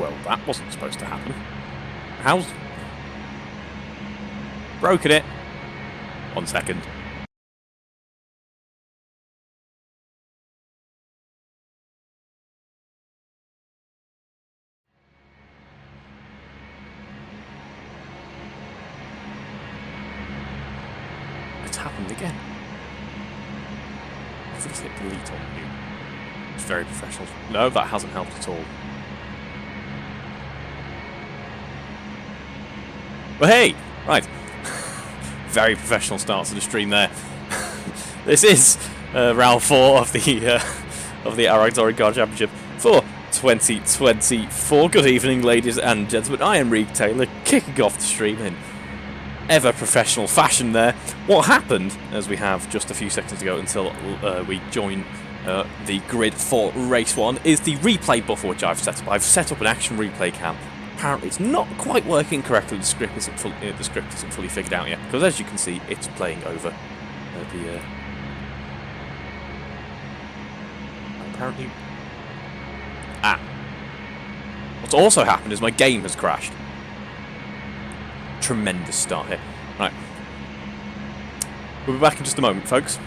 Well, that wasn't supposed to happen. How's... Broken it. 1 second. It's happened again. I've just hit delete on you. It's very professional. No, that hasn't helped at all. But hey! Right. Very professional start to the stream there. This is round 4 of the AROC Touring Car Championship for 2024. Good evening, ladies and gentlemen. I am Reeve Taylor, kicking off the stream in ever professional fashion there. What happened, as we have just a few seconds to go until we join the grid for race 1, is the replay buffer which I've set up. I've set up an action replay cam. Apparently it's not quite working correctly. The script isn't fully figured out yet, because as you can see, it's playing over the apparently. What's also happened is my game has crashed. Tremendous start here. Right. We'll be back in just a moment, folks.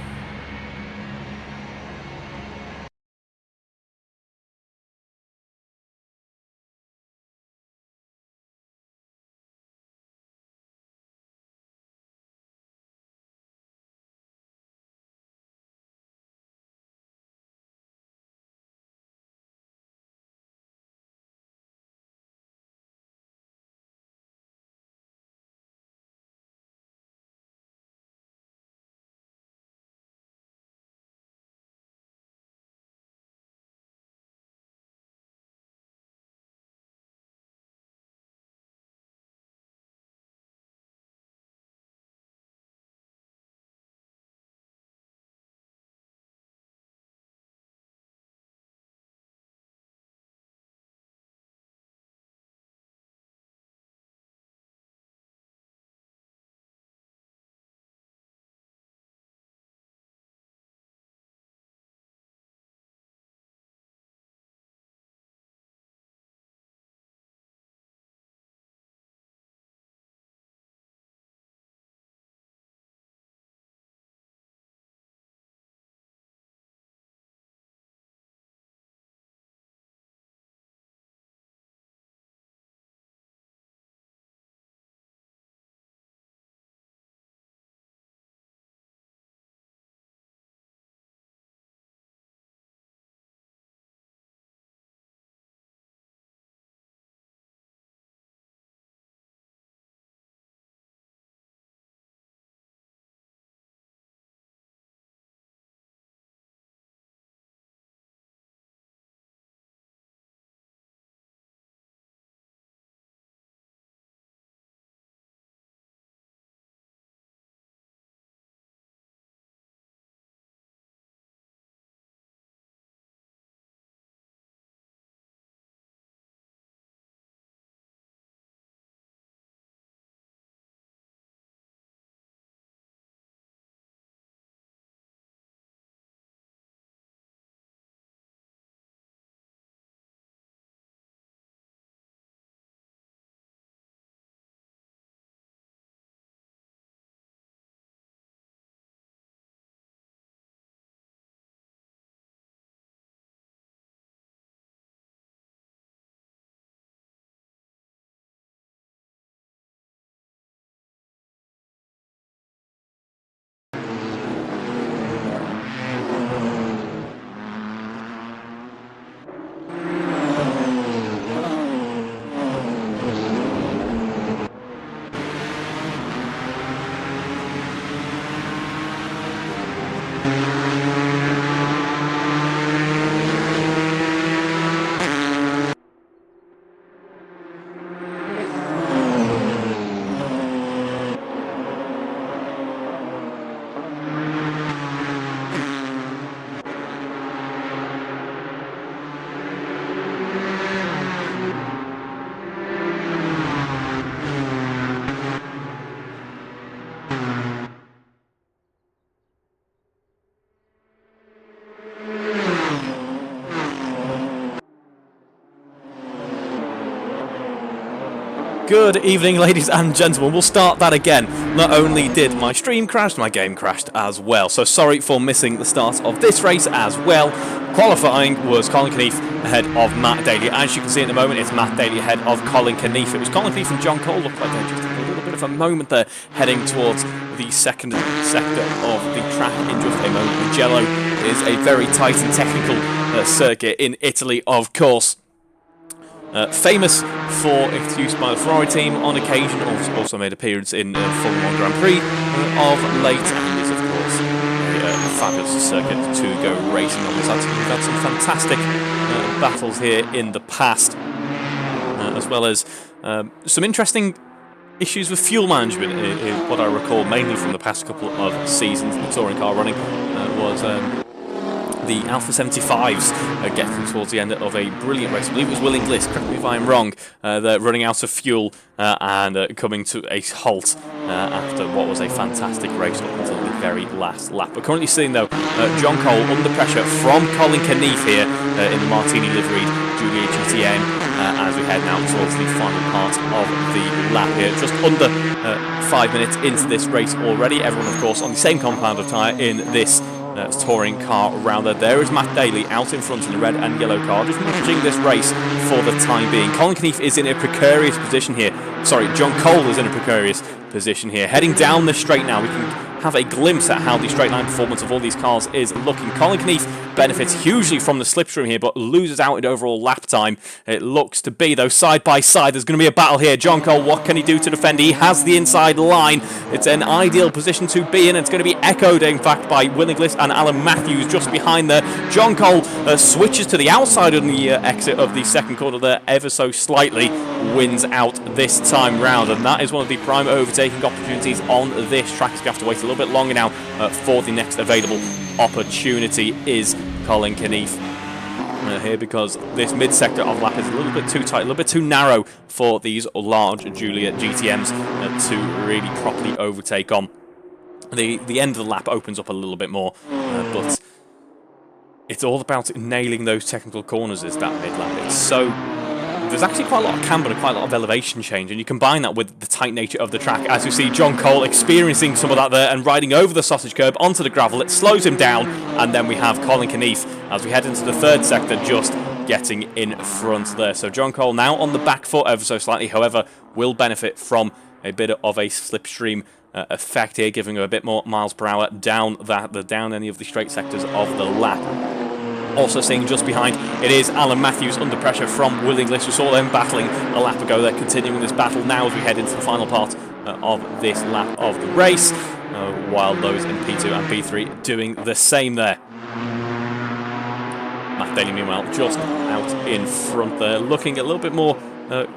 Good evening, ladies and gentlemen. We'll start that again. Not only did my stream crash, my game crashed as well. So sorry for missing the start of this race as well. Qualifying was Colin Keneath ahead of Matt Daly. As you can see at the moment, it's Matt Daly ahead of Colin Keneath. It was Colin Keneath and John Cole. Looked like they just had a little bit of a moment there, heading towards the second sector of the track in just a moment. Mugello is a very tight and technical circuit in Italy, of course. Famous for its use by the Ferrari team on occasion, also made appearance in Formula 1 Grand Prix of late, and is of course a fabulous circuit to go racing on. We've had some fantastic battles here in the past, as well as some interesting issues with fuel management. What I recall mainly from the past couple of seasons in the touring car running was the Alpha 75s getting towards the end of a brilliant race. I believe it was Will Inglis, correct me if I'm wrong, they're running out of fuel and coming to a halt after what was a fantastic race up until the very last lap. But currently seeing though John Cole under pressure from Colin Keneath here in the Martini liveried Giulia GTM as we head now towards the final part of the lap here. Just under 5 minutes into this race already. Everyone of course on the same compound of tyre in this touring car around there. There is Matt Daly out in front in the red and yellow car, just managing this race for the time being. Colin Keneath is in a precarious position here. Sorry, John Cole is in a precarious position here. Heading down the straight now, we can have a glimpse at how the straight line performance of all these cars is looking. Colin Keneath benefits hugely from the slipstream here, but loses out in overall lap time. It looks to be, though, side by side. There's going to be a battle here. John Cole, what can he do to defend? He has the inside line. It's an ideal position to be in. It's going to be echoed, in fact, by Will Inglis and Alan Matthews just behind there. John Cole switches to the outside on the exit of the second corner there ever so slightly. Wins out this time round, and that is one of the prime overtaking opportunities on this track. He's going to have to wait a little bit longer now for the next available opportunity is Colin Keneath here, because this mid-sector of lap is a little bit too tight, a little bit too narrow for these large Giulia GTMs to really properly overtake on. The end of the lap opens up a little bit more, but it's all about nailing those technical corners as that mid-lap. It's so... There's actually quite a lot of camber and quite a lot of elevation change, and you combine that with the tight nature of the track, as you see John Cole experiencing some of that there and riding over the sausage curb onto the gravel. It slows him down, and then we have Colin Keneath as we head into the third sector just getting in front there. So John Cole now on the back foot ever so slightly, however, will benefit from a bit of a slipstream effect here, giving him a bit more miles per hour down any of the straight sectors of the lap. Also seeing just behind, it is Alan Matthews under pressure from Will Inglis. We saw them battling a lap ago. They're continuing this battle now as we head into the final part of this lap of the race, while those in P2 and P3 doing the same there. Matt Daly, meanwhile, just out in front there, looking a little bit more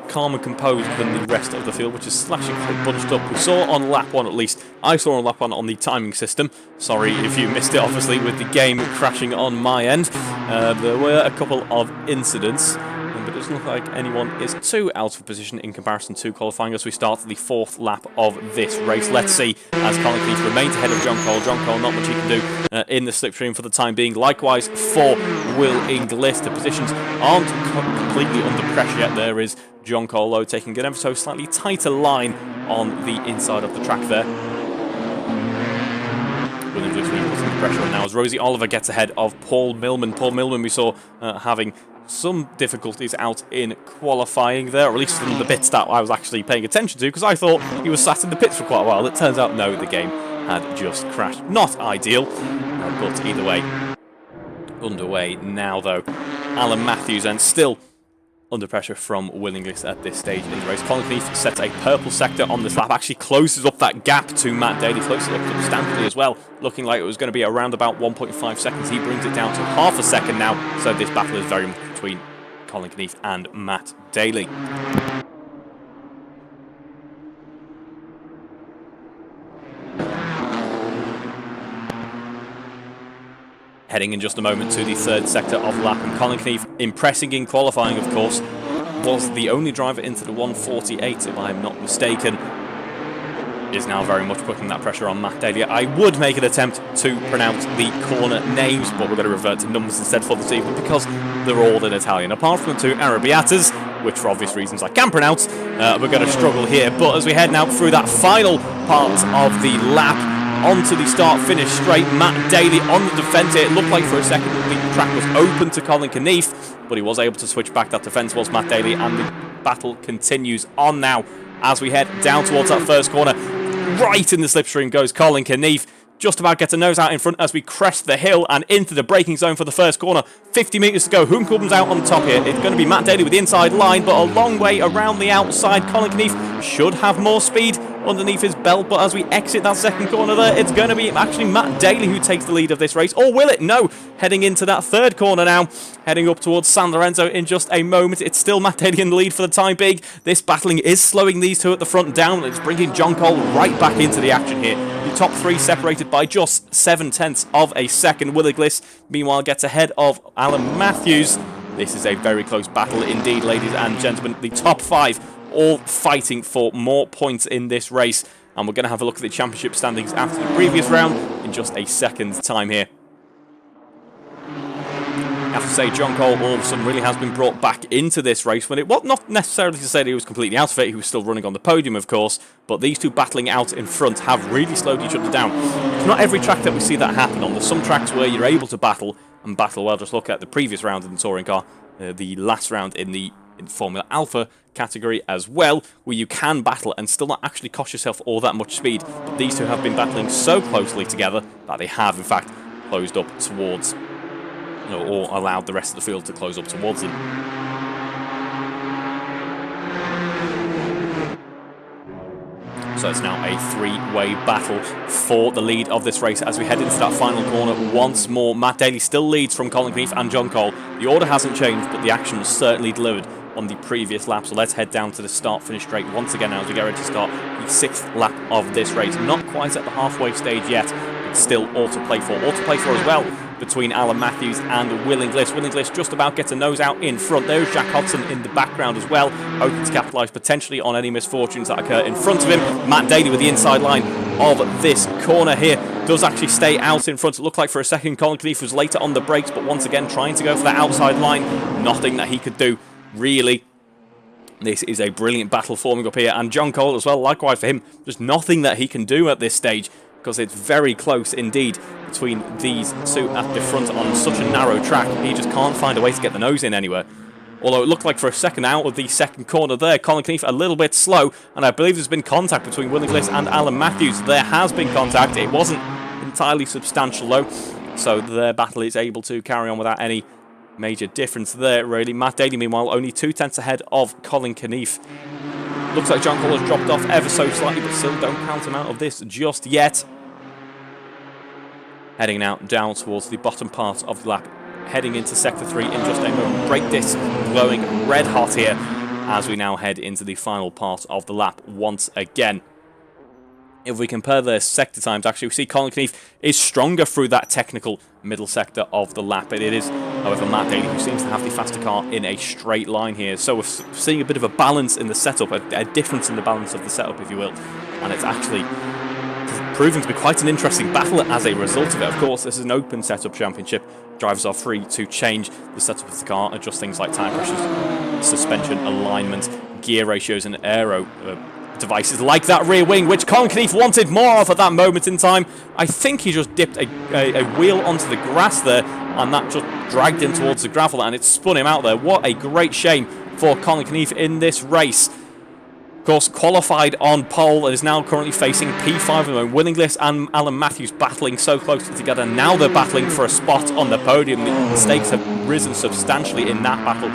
calm and composed than the rest of the field, which is slashing quite bunched up. We saw on lap 1, at least, I saw on lap 1 on the timing system. Sorry if you missed it, obviously, with the game crashing on my end. There were a couple of incidents, but it doesn't look like anyone is too out of position in comparison to qualifying as we start the 4th lap of this race. Let's see, as Colin Keneath remains ahead of John Cole. John Cole, not much he can do in the slipstream for the time being. Likewise for Will Inglis. The positions aren't completely under pressure yet. There is John Cole, though, taking an ever so slightly tighter line on the inside of the track there. Will Inglis really putting the pressure on now as Rosie Oliver gets ahead of Paul Millman. Paul Millman we saw having some difficulties out in qualifying there, or at least from the bits that I was actually paying attention to, because I thought he was sat in the pits for quite a while. It turns out, no, the game had just crashed. Not ideal, but either way, underway now, though. Alan Matthews, and still under pressure from Will Inglis at this stage in the race. Colin Keneath sets a purple sector on this lap, actually closes up that gap to Matt Daly, closes it up substantially as well, looking like it was going to be around about 1.5 seconds. He brings it down to half a second now, so this battle is very much between Colin Keneath and Matt Daly. Heading in just a moment to the 3rd sector of lap, and Colin Keneath, impressing in qualifying, of course, was the only driver into the 148, if I am not mistaken. Is now very much putting that pressure on Matt Daly. I would make an attempt to pronounce the corner names, but we're going to revert to numbers instead for this evening because they're all in Italian. Apart from the two Arrabbiatas, which for obvious reasons I can't pronounce, we're going to struggle here. But as we head now through that final part of the lap, onto the start-finish straight, Matt Daly on the defence here. It looked like for a second the track was open to Colin Knief, but he was able to switch back. That defence was Matt Daly, and the battle continues on now as we head down towards that first corner. Right in the slipstream goes Colin Knief. Just about gets a nose out in front as we crest the hill and into the braking zone for the first corner. 50 metres to go. Who comes out on top here? It's going to be Matt Daly with the inside line, but a long way around the outside. Colin Knief should have more speed underneath his belt, but as we exit that second corner there, it's going to be actually Matt Daly who takes the lead of this race. Or will it? No. Heading into that third corner now, heading up towards San Lorenzo in just a moment. It's still Matt Daly in the lead for the time being. This battling is slowing these two at the front down. It's bringing John Cole right back into the action here. The top three separated by just 7/10 of a second. Will Inglis, meanwhile, gets ahead of Alan Matthews. This is a very close battle indeed, ladies and gentlemen. The top five all fighting for more points in this race. And we're going to have a look at the championship standings after the previous round in just a second's time here. I have to say, John Cole all of a sudden really has been brought back into this race, when it was not necessarily to say that he was completely out of it. He was still running on the podium, of course, but these two battling out in front have really slowed each other down. It's not every track that we see that happen on. There's some tracks where you're able to battle and battle well. Just look at the previous round in the touring car, the last round in the Formula Alpha category as well, where you can battle and still not actually cost yourself all that much speed. But these two have been battling so closely together that they have, in fact, closed up towards, or allowed the rest of the field to close up towards them. So it's now a three-way battle for the lead of this race as we head into that final corner once more. Matt Daly still leads from Colin Knief and John Cole. The order hasn't changed, but the action was certainly delivered on the previous lap. So let's head down to the start-finish straight once again now as we get ready to start the sixth lap of this race. Not quite at the halfway stage yet, but still all to play for. All to play for as well between Alan Matthews and Will Inglis. Will Inglis just about gets a nose out in front. There's Jack Hodson in the background as well, hoping to capitalise potentially on any misfortunes that occur in front of him. Matt Daly with the inside line of this corner here does actually stay out in front. It looked like for a second Colin Knief was later on the brakes, but once again trying to go for that outside line. Nothing that he could do, really. This is a brilliant battle forming up here, and John Cole as well, likewise for him. There's nothing that he can do at this stage, because it's very close indeed between these two at the front on such a narrow track. He just can't find a way to get the nose in anywhere. Although it looked like for a second out of the second corner there, Colin Knief a little bit slow, and I believe there's been contact between Will Inglis and Alan Matthews. There has been contact. It wasn't entirely substantial though, so their battle is able to carry on without any major difference there, really. Matt Daly, meanwhile, only 2/10 ahead of Colin Knief. Looks like John Cole has dropped off ever so slightly, but still don't count him out of this just yet. Heading now down towards the bottom part of the lap, heading into Sector 3 in just a moment. Brake discs glowing red hot here as we now head into the final part of the lap once again. If we compare their sector times, actually, we see Colin Knief is stronger through that technical middle sector of the lap. It is, however, Matt Daly who seems to have the faster car in a straight line here. So we're seeing a bit of a balance in the setup, a difference in the balance of the setup, if you will. And it's actually proving to be quite an interesting battle as a result of it. Of course, this is an open setup championship. Drivers are free to change the setup of the car, adjust things like tyre pressures, suspension alignment, gear ratios, and aero devices like that rear wing, which Colin Knief wanted more of at that moment in time. I think he just dipped a wheel onto the grass there, and that just dragged him towards the gravel, and it spun him out there. What a great shame for Colin Knief in this race. Of course, qualified on pole and is now currently facing P5 at the moment. Will Inglis and Alan Matthews battling so closely together. Now they're battling for a spot on the podium. The stakes have risen substantially in that battle.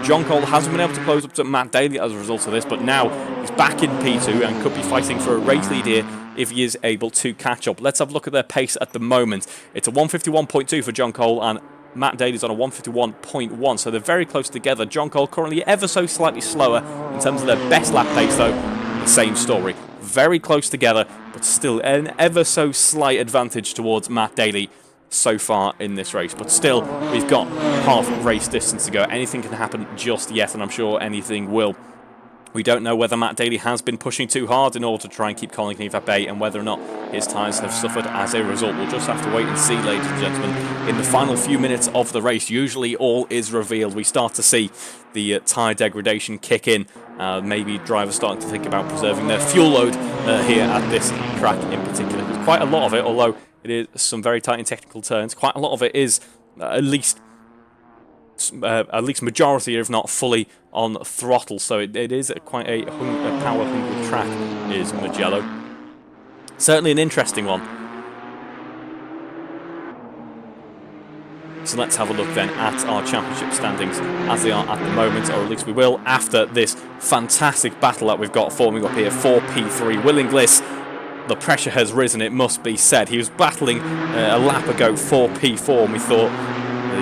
John Cole hasn't been able to close up to Matt Daly as a result of this, but now he's back in P2 and could be fighting for a race lead here if he is able to catch up. Let's have a look at their pace at the moment. It's a 151.2 for John Cole, and Matt Daly's on a 151.1, so they're very close together. John Cole currently ever so slightly slower in terms of their best lap pace, though. The same story. Very close together, but still an ever so slight advantage towards Matt Daly so far in this race. But still, we've got half race distance to go. Anything can happen just yet, and I'm sure anything will. We don't know whether Matt Daly has been pushing too hard in order to try and keep Colin Keefe at bay, and whether or not his tyres have suffered as a result. We'll just have to wait and see, ladies and gentlemen. In the final few minutes of the race, usually all is revealed. We start to see the tyre degradation kick in. Maybe drivers starting to think about preserving their fuel load here at this track in particular. There's quite a lot of it, although it is some very tight and technical turns. Quite a lot of it is at least majority, if not fully, on throttle. So it is quite a power-hungry track, is Mugello. Certainly an interesting one. So let's have a look then at our championship standings as they are at the moment, or at least we will after this fantastic battle that we've got forming up here for P3. Will Inglis, the pressure has risen, it must be said. He was battling a lap ago for P4, and we thought,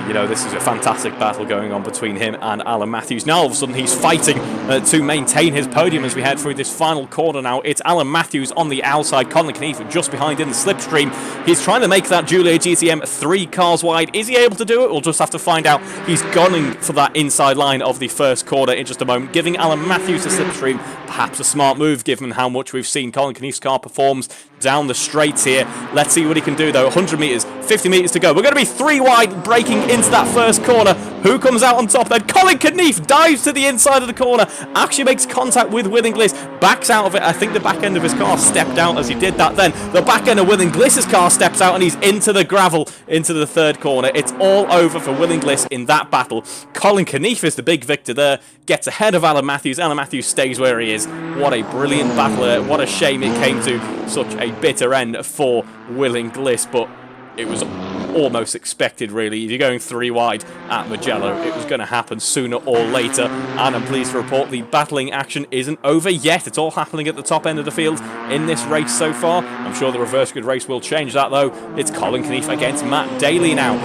you know, this is a fantastic battle going on between him and Alan Matthews. Now all of a sudden he's fighting to maintain his podium as we head through this final corner now. It's Alan Matthews on the outside, Colin Keefe just behind in the slipstream. He's trying to make that Giulia GTM 3 cars wide. Is he able to do it? We'll just have to find out. He's gunning for that inside line of the first corner in just a moment, giving Alan Matthews a slipstream. Perhaps a smart move given how much we've seen Colin Keefe's car performs down the straights here. Let's see what he can do though. 100 metres, 50 metres to go. We're going to be 3 wide breaking into that first corner. Who comes out on top then? Colin Keefe dives to the inside of the corner, actually makes contact with Will Inglis, backs out of it. I think the back end of his car stepped out as he did that then. The back end of Will Inglis's car steps out and he's into the gravel into the third corner. It's all over for Will Inglis in that battle. Colin Keefe is the big victor there, gets ahead of Alan Matthews. Alan Matthews stays where he is. What a brilliant battle. What a shame it came to such a bitter end for Will Inglis, but it was almost expected, really. If you're going 3 wide at Mugello, it was going to happen sooner or later. And I'm pleased to report the battling action isn't over yet. It's all happening at the top end of the field in this race so far. I'm sure the reverse grid race will change that, though. It's Colin Keefe against Matt Daly now.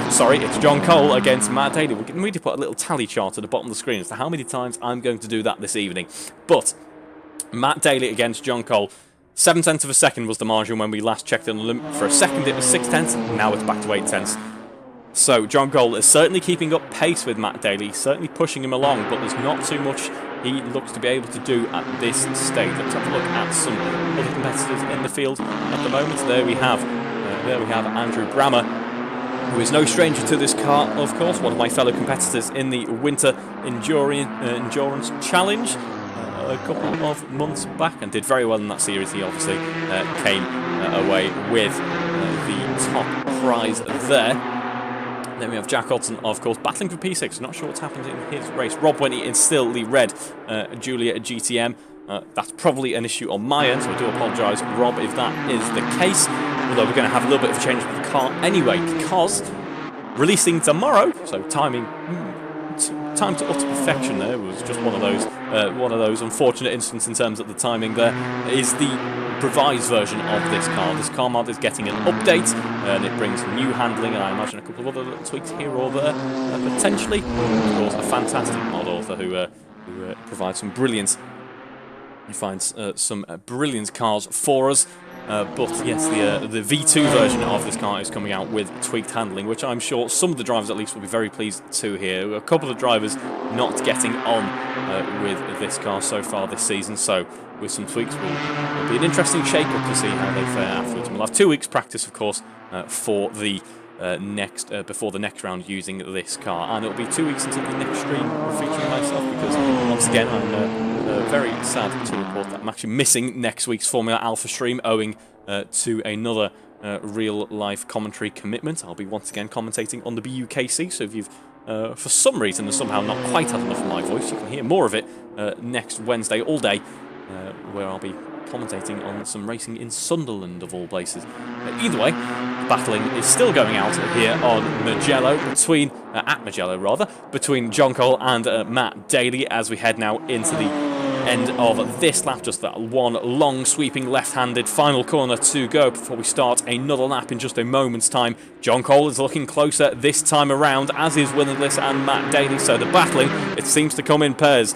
Sorry, it's John Cole against Matt Daly. We're going to put a little tally chart at the bottom of the screen as to how many times I'm going to do that this evening. But Matt Daly against John Cole. 7/10 of a second was the margin when we last checked on the limit. For a second it was 6/10, now it's back to 8/10. So John Cole is certainly keeping up pace with Matt Daly, certainly pushing him along, but there's not too much he looks to be able to do at this stage. Let's have a look at some other competitors in the field at the moment. There we have Andrew Brammer, who is no stranger to this car, of course, one of my fellow competitors in the Winter Endurance Challenge a couple of months back, and did very well in that series. He obviously came away with the top prize there. Then we have Jack Hodson, of course, battling for P6. Not sure what's happened in his race. Rob Winnie is still the red Giulia GTM. That's probably an issue on my end, so I do apologise, Rob, if that is the case. Although we're going to have a little bit of a change with the car anyway, because releasing tomorrow, so time to utter perfection there was just one of those unfortunate instances in terms of the timing there, is the revised version of this car. This car mod is getting an update, and it brings new handling, and I imagine a couple of other little tweaks here or there, potentially. Of course, a fantastic mod author who provides some brilliant, he finds some brilliant cars for us. But yes, the V2 version of this car is coming out with tweaked handling, which I'm sure some of the drivers at least will be very pleased to hear. A couple of drivers not getting on with this car so far this season, so with some tweaks will be an interesting shake-up to see how they fare afterwards. We'll have 2 weeks practice, of course, for the before the next round using this car, and it'll be 2 weeks until the next stream featuring myself, because once again I'm very sad to report that I'm actually missing next week's Formula Alpha stream owing to another real-life commentary commitment. I'll be once again commentating on the BUKC, so if you've for some reason somehow not quite had enough of my voice, you can hear more of it next Wednesday all day, where I'll be commentating on some racing in Sunderland, of all places. Either way, battling is still going out here on Mugello, at Mugello rather, between John Cole and Matt Daly, as we head now into the end of this lap. Just that one long sweeping left-handed final corner to go before we start another lap in just a moment's time. John Cole is looking closer this time around, as is Will Inglis and Matt Daly, so the battling, it seems to come in pairs.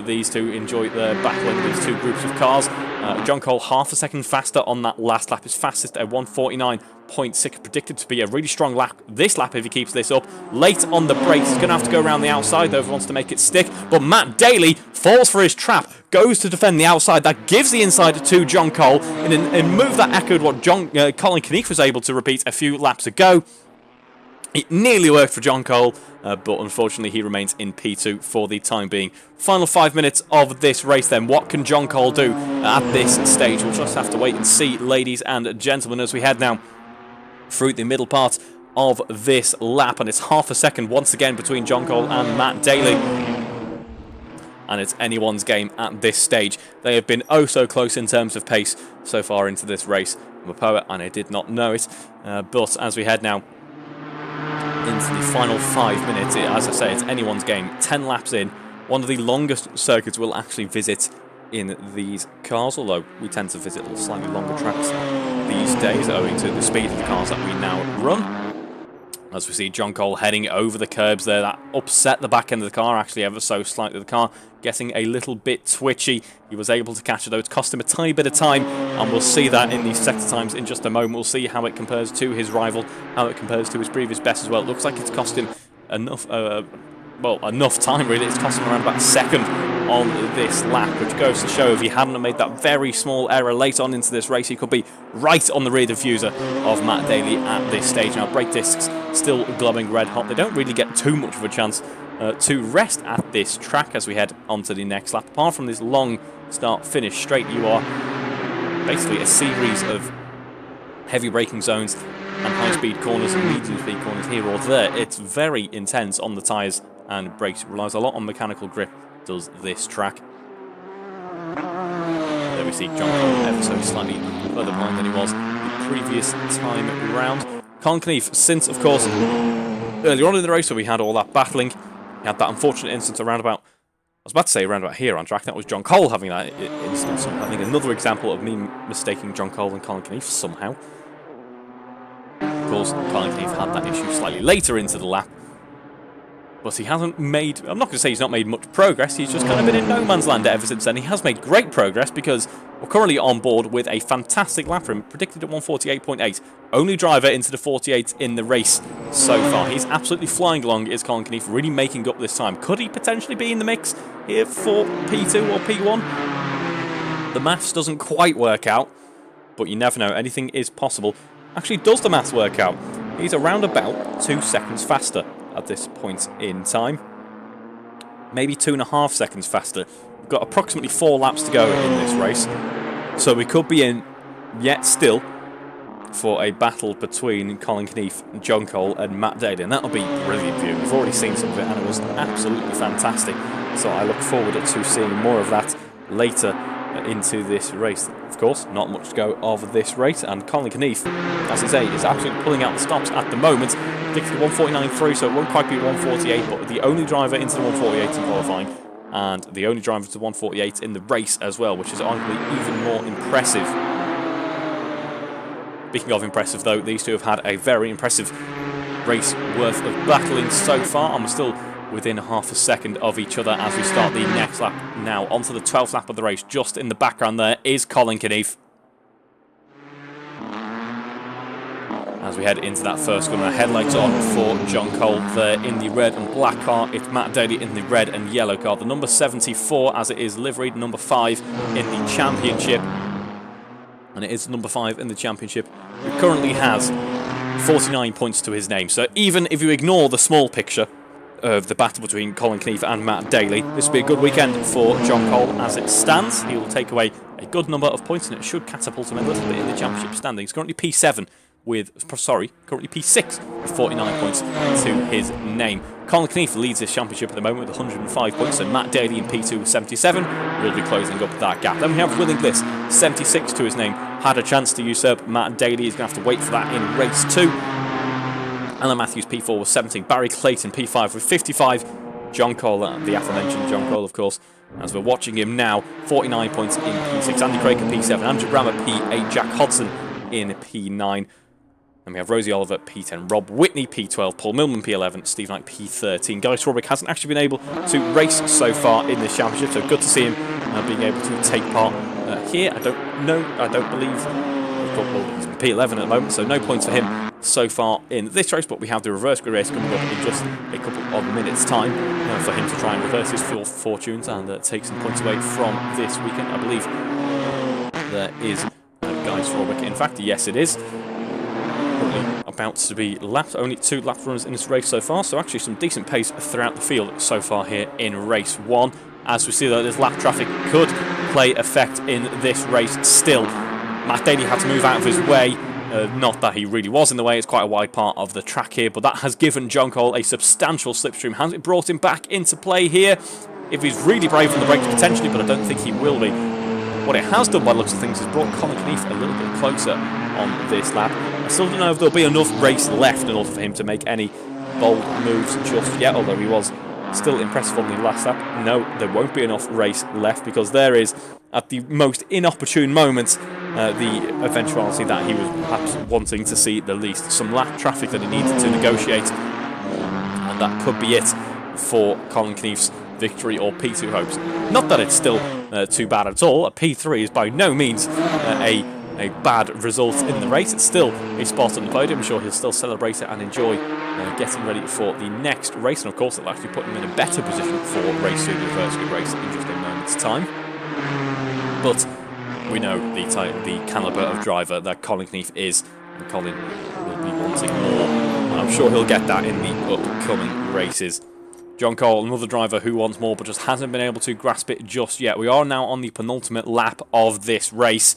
These two enjoy their battling, these two groups of cars. John Cole half a second faster on that last lap, his fastest at 1:49. 1:06, predicted to be a really strong lap this lap if he keeps this up. Late on the brakes, he's going to have to go around the outside though if he wants to make it stick. But Matt Daly falls for his trap, goes to defend the outside. That gives the inside to John Cole in a move that echoed what Colin Knief was able to repeat a few laps ago. It nearly worked for John Cole, but unfortunately he remains in P2 for the time being. Final 5 minutes of this race then. What can John Cole do at this stage? We'll just have to wait and see, ladies and gentlemen, as we head now through the middle part of this lap. And it's half a second once again between John Cole and Matt Daly. And it's anyone's game at this stage. They have been oh so close in terms of pace so far into this race. I'm a poet and I did not know it. But as we head now into the final 5 minutes, as I say, it's anyone's game. 10 laps in, one of the longest circuits we'll actually visit in these cars, although we tend to visit slightly longer tracks these days owing to the speed of the cars that we now run. As we see John Cole heading over the curbs there, that upset the back end of the car, actually ever so slightly. The car getting a little bit twitchy. He was able to catch it though. It's cost him a tiny bit of time, and we'll see that in the sector times in just a moment. We'll see how it compares to his rival, how it compares to his previous best as well. It looks like it's cost him enough, enough time really. It's cost him around about a second on this lap, which goes to show if he hadn't made that very small error late on into this race, he could be right on the rear diffuser of Matt Daly at this stage. Now, brake discs still glowing red hot. They don't really get too much of a chance to rest at this track as we head on to the next lap. Apart from this long start-finish straight, you are basically a series of heavy braking zones and high-speed corners and medium-speed corners here or there. It's very intense on the tyres and brakes. It relies a lot on mechanical grip, does this track. There we see John Cole ever so slightly further behind than he was the previous time round. Colin Knief, since, of course, earlier on in the race where we had all that battling, he had that unfortunate instance around about, I was about to say around about here on track, that was John Cole having that instance. I think another example of me mistaking John Cole and Colin Knief somehow. Of course, Colin Knief had that issue slightly later into the lap. But he hasn't made, I'm not going to say he's not made much progress, he's just kind of been in no man's land ever since then. He has made great progress because we're currently on board with a fantastic lap for him, predicted at 1:48.8. Only driver into the 48 in the race so far. He's absolutely flying along, is Colin Knief, really making up this time. Could he potentially be in the mix here for P2 or P1? The maths doesn't quite work out, but you never know, anything is possible. Actually, does the maths work out? He's around about 2 seconds faster at this point in time. Maybe 2.5 seconds faster. We've got approximately 4 laps to go in this race. So we could be in, yet still, for a battle between Colin Knief, John Cole and Matt Daly. And that'll be brilliant view. We've already seen some of it and it was absolutely fantastic. So I look forward to seeing more of that later into this race. Of course, not much to go of this race, and Colin Knief, as I say, is absolutely pulling out the stops at the moment. Predicted 1:49.3, so it won't quite be 1:48, but the only driver into the 1:48 in qualifying, and the only driver to 1:48 in the race as well, which is arguably even more impressive. Speaking of impressive, though, these two have had a very impressive race worth of battling so far, and we're still within half a second of each other as we start the next lap now. Onto the 12th lap of the race. Just in the background there is Colin Knief. As we head into that first corner, headlights on for John Cole there in the red and black car. It's Matt Daly in the red and yellow car. The number 74 as it is liveried, number 5 in the championship. And it is number 5 in the championship, who currently has 49 points to his name. So even if you ignore the small picture of the battle between Colin Knief and Matt Daly, this will be a good weekend for John Cole as it stands. He will take away a good number of points and it should catapult him a little bit in the championship standings. Currently P7 currently P6 with 49 points to his name. Colin Knief leads this championship at the moment with 105 points, and Matt Daly in P2 with 77 will be closing up that gap. Then we have Willing Bliss, 76 to his name, had a chance to usurp Matt Daly. He's going to have to wait for that in race 2. Alan Matthews P4 with 17, Barry Clayton P5 with 55, John Cole, the aforementioned John Cole of course, as we're watching him now, 49 points in P6, Andy Craig at P7, Andrew Brammer P8, Jack Hodson in P9, and we have Rosie Oliver P10, Rob Whitney P12, Paul Millman P11, Steve Knight P13. Guy Swarbrick hasn't actually been able to race so far in this championship, so good to see him being able to take part here. I don't believe Well, he's in P11 at the moment, so no points for him so far in this race, but we have the reverse grid race coming up in just a couple of minutes' time for him to try and reverse his fortunes and take some points away from this weekend. I believe there is Guy Strawbeck. In fact, yes, it is. About to be lapped. Only 2 lap runners in this race so far, so actually some decent pace throughout the field so far here in race 1. As we see that this lap traffic could play effect in this race still. Matt Daly had to move out of his way. Not that he really was in the way, it's quite a wide part of the track here, but that has given John Cole a substantial slipstream. Has it brought him back into play here? If he's really brave on the brakes, potentially, but I don't think he will be. What it has done by the looks of things is brought Colin Knief a little bit closer on this lap. I still don't know if there'll be enough race left in order for him to make any bold moves just yet, although he was still impressive on the last lap. No, there won't be enough race left because there is, at the most inopportune moment, the eventuality that he was perhaps wanting to see the least. Some lap traffic that he needed to negotiate, and that could be it for Colin Knief's victory or P2 hopes. Not that it's still too bad at all. A P3 is by no means a bad result in the race. It's still a spot on the podium. I'm sure he'll still celebrate it and enjoy getting ready for the next race. And of course, it'll actually put him in a better position for race 2, the reverse grid race, in just a moment's time. But we know the calibre of driver that Colin Knief is, and Colin will be wanting more. And I'm sure he'll get that in the upcoming races. John Cole, another driver who wants more but just hasn't been able to grasp it just yet. We are now on the penultimate lap of this race.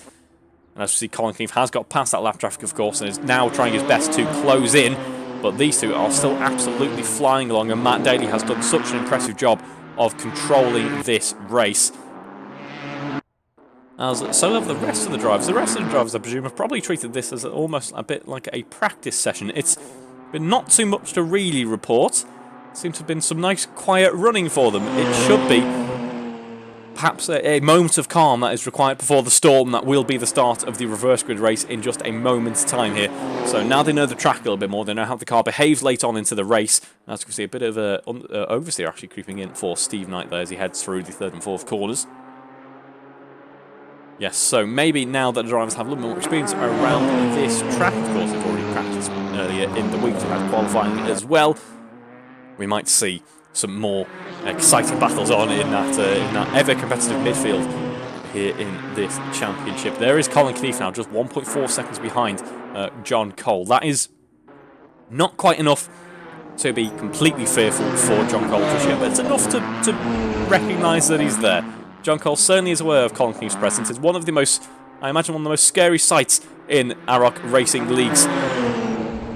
And as we see, Colin Knief has got past that lap traffic, of course, and is now trying his best to close in. But these two are still absolutely flying along, and Matt Daly has done such an impressive job of controlling this race. So have the rest of the drivers. The rest of the drivers, I presume, have probably treated this as almost a bit like a practice session. It's been not too much to really report. Seems to have been some nice quiet running for them. It should be perhaps a moment of calm that is required before the storm that will be the start of the reverse grid race in just a moment's time here. So now they know the track a little bit more, they know how the car behaves late on into the race. As you can see, a bit of oversteer actually creeping in for Steve Knight there as he heads through the 3rd and 4th corners. Yes, so maybe now that the drivers have a little more experience around this track, of course they've already practiced earlier in the week, they've had qualifying as well. We might see some more exciting battles on in that ever-competitive midfield here in this championship. There is Colin Knief now, just 1.4 seconds behind John Cole. That is not quite enough to be completely fearful for John Cole just yet, but it's enough to recognise that he's there. John Cole certainly is aware of Colin Knief's presence. It's one of the most, I imagine, one of the most scary sights in AROC Racing League's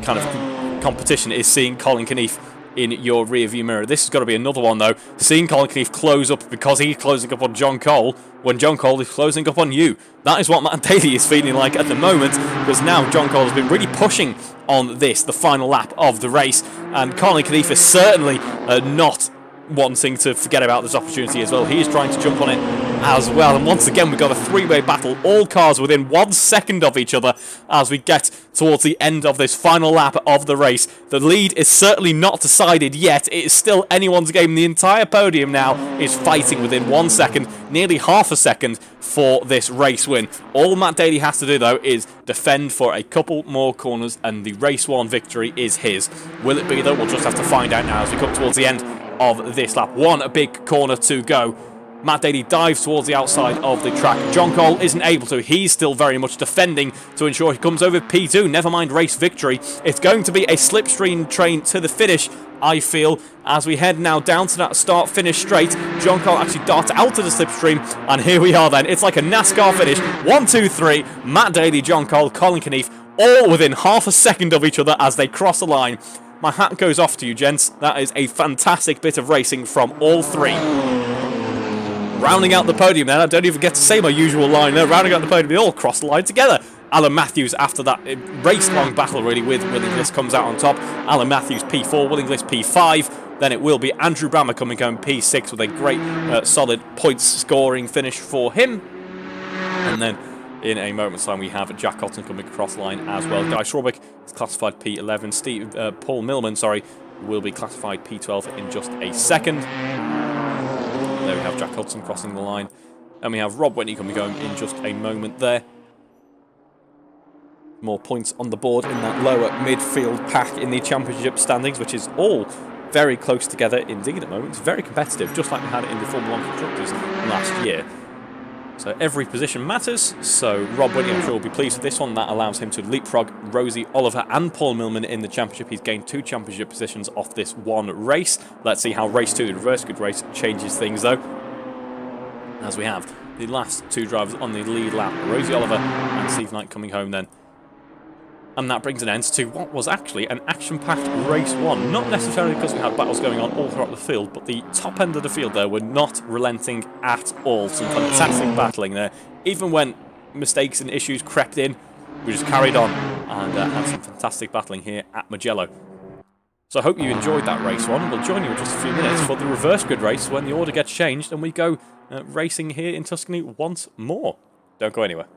kind of competition is seeing Colin Knief in your rearview mirror. This has got to be another one, though. Seeing Colin Knief close up because he's closing up on John Cole when John Cole is closing up on you. That is what Matt Daly is feeling like at the moment, because now John Cole has been really pushing on this, the final lap of the race, and Colin Knief is certainly not wanting to forget about this opportunity as well. He is trying to jump on it as well, and once again we've got a three-way battle, all cars within 1 second of each other as we get towards the end of this final lap of the race. The lead is certainly not decided yet. It is still anyone's game. The entire podium now is fighting within 1 second, nearly half a second for this race win. All Matt Daly has to do, though, is defend for a couple more corners, and the race 1 victory is his. Will it be, though? We'll just have to find out now as we come towards the end of this lap. A big corner to go. Matt Daly dives towards the outside of the track. John Cole isn't able to. He's still very much defending to ensure he comes over P2. Never mind race victory. It's going to be a slipstream train to the finish, I feel, as we head now down to that start-finish straight. John Cole actually darts out of the slipstream, and here we are then. It's like a NASCAR finish. 1, 2, 3. Matt Daly, John Cole, Colin Knief, all within half a second of each other as they cross the line. My hat goes off to you, gents. That is a fantastic bit of racing from all three. Rounding out the podium then, I don't even get to say my usual line there. Rounding out the podium, they all cross the line together. Alan Matthews, after that race-long battle really with Willingless, comes out on top. Alan Matthews P4, Willingless P5. Then it will be Andrew Brammer coming home P6 with a great solid points scoring finish for him. And then in a moment's time, we have Jack Cotton coming across the line as well. Guy Strawbeck is classified P11. Paul Millman, will be classified P12 in just a second. There we have Jack Hudson crossing the line. And we have Rob Whitney coming home in just a moment there. more points on the board in that lower midfield pack in the championship standings, which is all very close together indeed at the moment. It's very competitive, just like we had it in the Formula 1 Constructors last year. So every position matters, so Rob Whitney, I'm sure, will be pleased with this one. That allows him to leapfrog Rosie Oliver and Paul Millman in the championship. He's gained 2 championship positions off this one race. Let's see how race 2, the reverse grid race, changes things though. As we have the last 2 drivers on the lead lap, Rosie Oliver and Steve Knight coming home then. And that brings an end to what was actually an action-packed race 1. Not necessarily because we had battles going on all throughout the field, but the top end of the field there were not relenting at all. Some fantastic battling there. Even when mistakes and issues crept in, we just carried on and had some fantastic battling here at Mugello. So I hope you enjoyed that race 1. We'll join you in just a few minutes for the reverse grid race when the order gets changed and we go racing here in Tuscany once more. Don't go anywhere.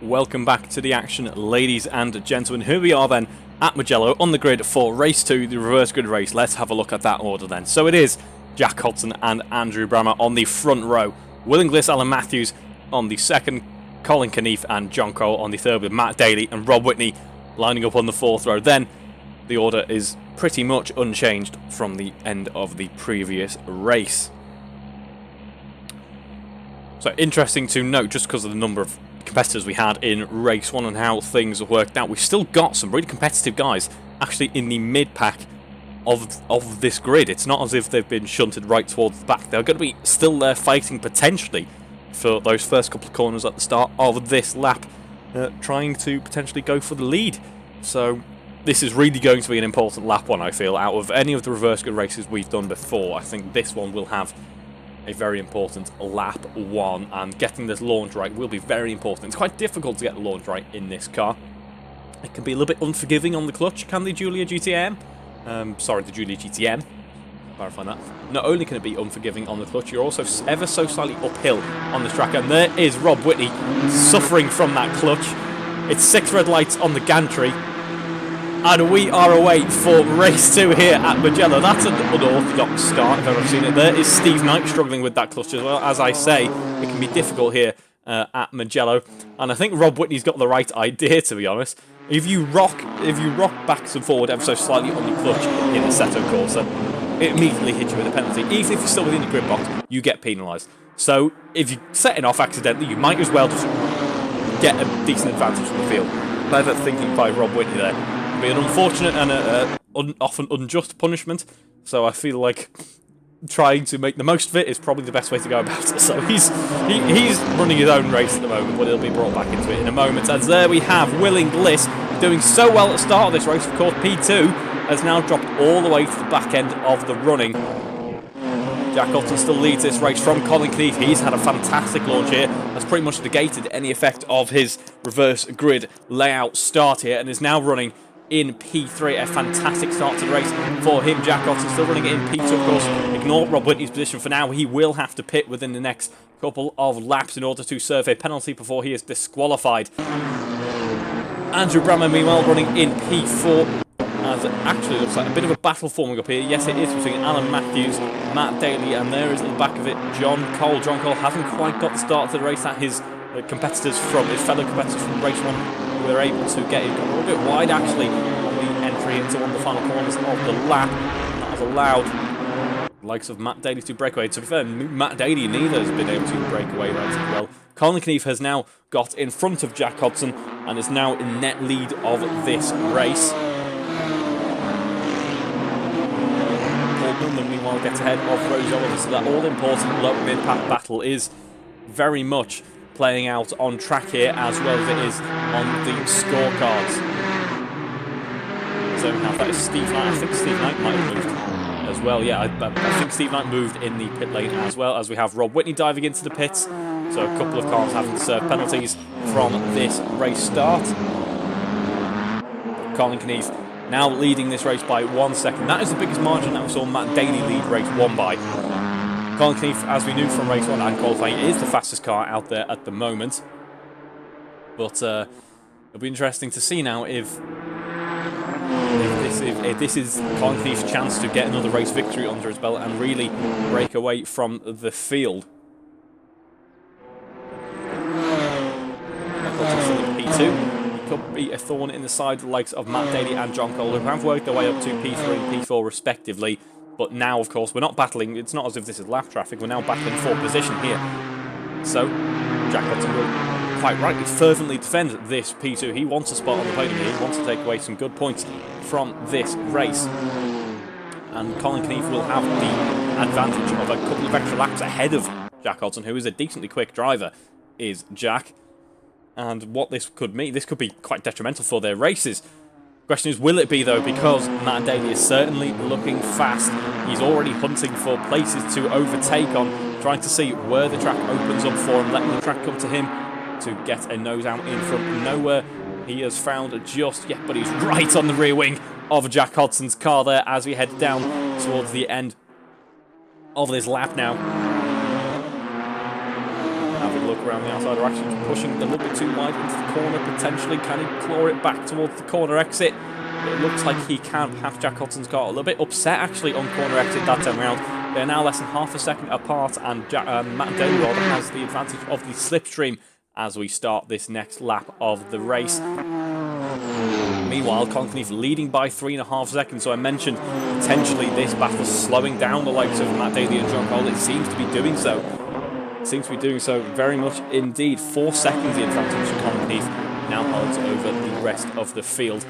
Welcome back to the action, ladies and gentlemen. Here we are then at Mugello on the grid for race 2, the reverse grid race. Let's have a look at that order then. So it is Jack Hodson and Andrew Brammer on the front row. Will Inglis, Alan Matthews on the second, Colin Knief and John Cole on the third, with Matt Daly and Rob Whitney lining up on the fourth row. Then the order is pretty much unchanged from the end of the previous race. So interesting to note, just because of the number of competitors we had in race 1 and how things worked out, we've still got some really competitive guys actually in the mid-pack of this grid. It's not as if they've been shunted right towards the back. They're going to be still there fighting potentially for those first couple of corners at the start of this lap, trying to potentially go for the lead. So this is really going to be an important lap one, I feel. Out of any of the reverse grid races we've done before, I think this one will have a very important lap one, and getting this launch right will be very important. It's quite difficult to get the launch right in this car. It can be a little bit unforgiving on the clutch, can the Giulia GTM? Sorry, the Giulia GTM. Clarify that. Not only can it be unforgiving on the clutch, you're also ever so slightly uphill on the track, and there is Rob Whitney suffering from that clutch. It's 6 red lights on the gantry, and we are away for race 2 here at Mugello. That's an unorthodox start if I've ever seen it. There is Steve Knight struggling with that clutch as well. As I say, it can be difficult here at Mugello, and I think Rob Whitney's got the right idea, to be honest. If you rock backwards and forward ever so slightly on your clutch in Assetto Corse, it immediately hits you with a penalty. Even if you're still within the grid box, you get penalised. So if you're setting off accidentally, you might as well just get a decent advantage from the field. Clever thinking by Rob Whitney there. It'll be an unfortunate and often unjust punishment, so I feel like trying to make the most of it is probably the best way to go about it. So he's running his own race at the moment, but he'll be brought back into it in a moment. As there we have Willing Bliss doing so well at the start of this race. Of course, P2 has now dropped all the way to the back end of the running. Jack Hudson still leads this race from Colin Keith. He's had a fantastic launch here. That's pretty much negated any effect of his reverse grid layout start here, and is now running in P3. A fantastic start to the race for him. Jack Hudson still running it in P2, of course. Ignore Rob Whitney's position for now. He will have to pit within the next couple of laps in order to serve a penalty before he is disqualified. Andrew Brammer, meanwhile, running in P4. As it actually looks like a bit of a battle forming up here. Yes, it is between Alan Matthews, Matt Daly, and there is at the back of it John Cole. John Cole hasn't quite got the start to the race that his competitors from his fellow competitors from race 1 were able to get. He got a little bit wide actually on the entry into one of the final corners of the lap, and that has allowed the likes of Matt Daly to break away. To be fair, Matt Daly neither has been able to break away relatively well. Colin Keith has now got in front of Jack Hudson and is now in net lead of this race. Meanwhile gets ahead of Rose Oliver, so that all-important low mid-pack battle is very much playing out on track here as well as it is on the scorecards. So we have that is Steve Knight. I think Steve Knight might have moved as well. Yeah, I think Steve Knight moved in the pit lane as well, as we have Rob Whitney diving into the pits. So a couple of cars having to serve penalties from this race start. Colin Keith now leading this race by 1 second. That is the biggest margin that we saw Matt Daly lead race 1 by. Colin Keith, as we knew from race 1 and qualifying, is the fastest car out there at the moment. But it'll be interesting to see now if this is Colin Keith's chance to get another race victory under his belt and really break away from the field. P2. Could be a thorn in the side of the likes of Matt Daly and John Cole, who have worked their way up to P3 and P4 respectively. But now, of course, we're not battling. It's not as if this is lap traffic. We're now battling for position here. So, Jack Hudson will quite rightly fervently defend this P2. He wants a spot on the podium here. He wants to take away some good points from this race. And Colin Keith will have the advantage of a couple of extra laps ahead of Jack Hudson, who is a decently quick driver, is Jack. And what this could mean, this could be quite detrimental for their races. The question is, will it be though? Because Matt Daly is certainly looking fast. He's already hunting for places to overtake on, trying to see where the track opens up for him, letting the track come to him to get a nose out in from nowhere. He has found just yet, but he's right on the rear wing of Jack Hudson's car there as we head down towards the end of this lap now. Having a look around the outside, actually pushing a little bit too wide into the corner potentially. Can he claw it back towards the corner exit? It looks like he can. Perhaps Jack Hudson's car a little bit upset actually on corner exit that time round. They're now less than half a second apart, and Matt Daly has the advantage of the slipstream as we start this next lap of the race. Meanwhile, Colin Keith leading by 3.5 seconds. So I mentioned potentially this battle slowing down the likes of Matt Daly and John Cole. It seems to be doing so. Seems to be doing so very much indeed. 4 seconds the advantage for Colin Keith now holds over the rest of the field.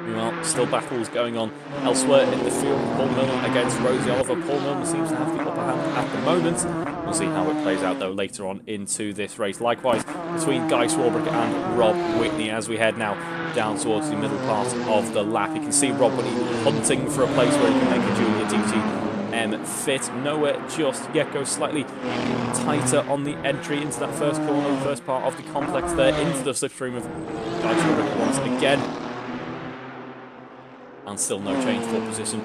Meanwhile, still battles going on elsewhere in the field. Paul Milman against Rosie Oliver. Paul Milman seems to have the upper hand at the moment. We'll see how it plays out, though, later on into this race. Likewise, between Guy Swarbrick and Rob Whitney as we head now down towards the middle part of the lap. You can see Rob Whitney hunting for a place where he can make a junior DTM fit. Nowhere just yet. Goes slightly tighter on the entry into that first corner, the first part of the complex there, into the slipstream of Guy Swarbrick once again. And still no change for position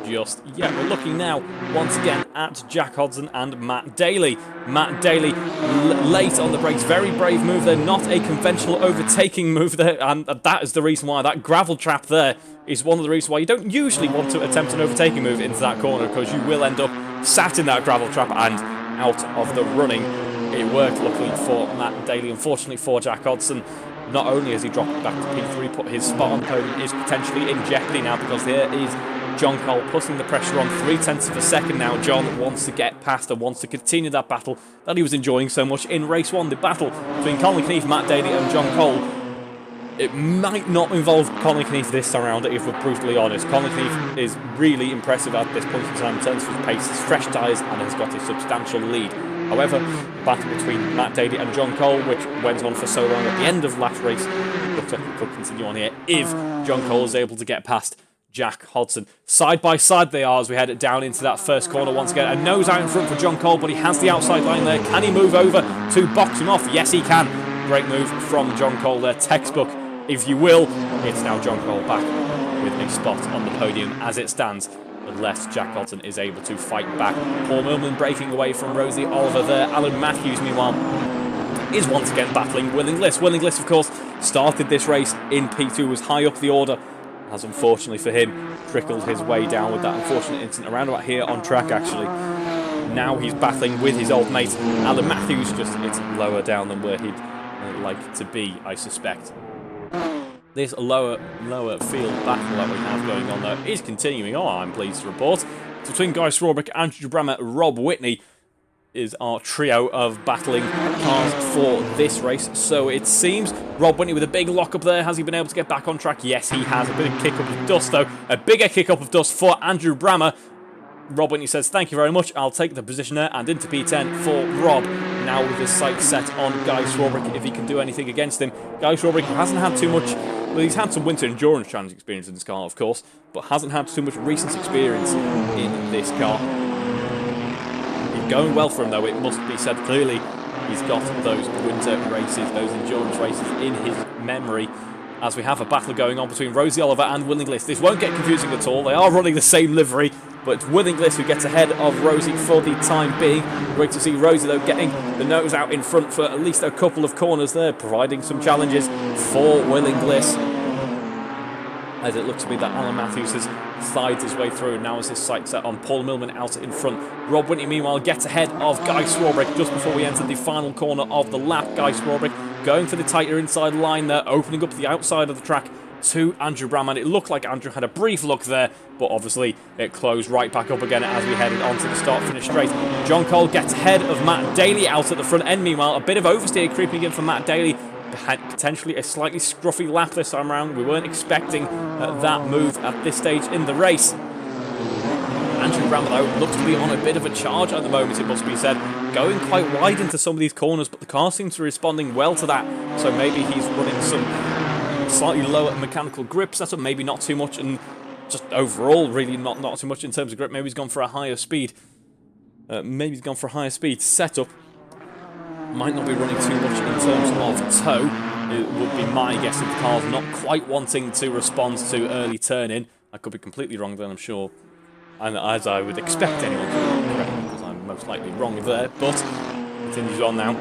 just yet. We're looking now once again at Jack Hodson and Matt Daly. Matt Daly late on the brakes, very brave move there, not a conventional overtaking move there, and that is the reason why that gravel trap there is one of the reasons why you don't usually want to attempt an overtaking move into that corner, because you will end up sat in that gravel trap and out of the running. It worked luckily for Matt Daly. Unfortunately for Jack Hodson, not only has he dropped back to P3, but his spot on the podium is potentially in jeopardy now, because there is John Cole putting the pressure on 0.3 of a second now. John wants to get past and wants to continue that battle that he was enjoying so much in race 1. The battle between Colin Knief, Matt Daly and John Cole. It might not involve Colin Knief this time around, if we're brutally honest. Colin Knief is really impressive at this point in time in terms of his pace, his fresh tyres, and has got a substantial lead. However, the battle between Matt Daly and John Cole, which went on for so long at the end of last race, looks like it could continue on here if John Cole is able to get past Jack Hodson. Side by side they are as we head down into that first corner once again. A nose out in front for John Cole, but he has the outside line there. Can he move over to box him off? Yes, he can. Great move from John Cole there. Textbook, if you will. It's now John Cole back with a spot on the podium as it stands, unless Jack Hodson is able to fight back. Paul Milman breaking away from Rosie Oliver there. Alan Matthews, meanwhile, is once again battling Will Inglis. Will Inglis, of course, started this race in P2, was high up the order, has unfortunately for him trickled his way down with that unfortunate incident around about here on track actually. Now he's battling with his old mate Alan Matthews, just it's lower down than where he'd like to be, I suspect. This lower field battle that we have going on though is continuing on, I'm pleased to report. It's between Guy Swarbrick, Andrew Brammer, Rob Whitney is our trio of battling cars for this race. So it seems Rob Whitney with a big lock up there. Has he been able to get back on track? Yes, he has. A bit of kick up of dust though. A bigger kick up of dust for Andrew Brammer. Rob Whitney says, thank you very much. I'll take the position there, and into P10 for Rob. Now with his sights set on Guy Swarbrick, if he can do anything against him. Guy Swarbrick hasn't had too much, well, he's had some winter endurance challenge experience in this car, of course, but hasn't had too much recent experience in this car. It's going well for him, though, it must be said clearly. He's got those winter races, those endurance races in his memory, as we have a battle going on between Rosie Oliver and Will Inglis. This won't get confusing at all. They are running the same livery, but it's Will Inglis who gets ahead of Rosie for the time being. Great to see Rosie, though, getting the nose out in front for at least a couple of corners there, providing some challenges for Will Inglis. As it looks to be that Alan Matthews has slides his way through, and now as his sights set on Paul Milman out in front. Rob Whitney, meanwhile, gets ahead of Guy Swarbrick just before we enter the final corner of the lap. Guy Swarbrick going for the tighter inside line there, opening up the outside of the track to Andrew Bramman. It looked like Andrew had a brief look there, but obviously it closed right back up again as we headed onto the start-finish straight. John Cole gets ahead of Matt Daly out at the front end, meanwhile. A bit of oversteer creeping in for Matt Daly. Had potentially a slightly scruffy lap this time around. We weren't expecting that move at this stage in the race. Andrew Bramman, though, looks to be on a bit of a charge at the moment, it must be said. Going quite wide into some of these corners, but the car seems to be responding well to that. So maybe he's running some slightly lower mechanical grip setup, maybe not too much, and just overall really not too much in terms of grip. Maybe he's gone for a higher speed. Setup. Might not be running too much in terms of toe. It would be my guess if the car's not quite wanting to respond to early turn-in. I could be completely wrong then, I'm sure. And as I would expect anyone to correct me, because I'm most likely wrong there. But continues on now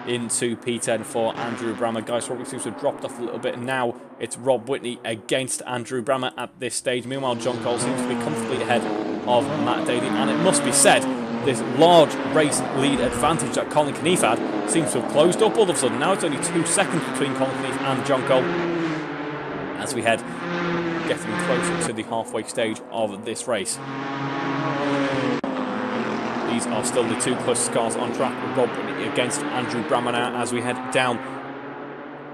into P10 for Andrew Brammer. Guy Swarbrick seems to have dropped off a little bit. Now it's Rob Whitney against Andrew Brammer at this stage. Meanwhile, John Cole seems to be comfortably ahead of Matt Daly. And it must be said, this large race lead advantage that Colin Knief had seems to have closed up all of a sudden. Now it's only 2 seconds between Colin Knief and John Cole as we head getting closer to the halfway stage of this race. These are still the two closest cars on track, with Rob Whitney against Andrew Brammer now as we head down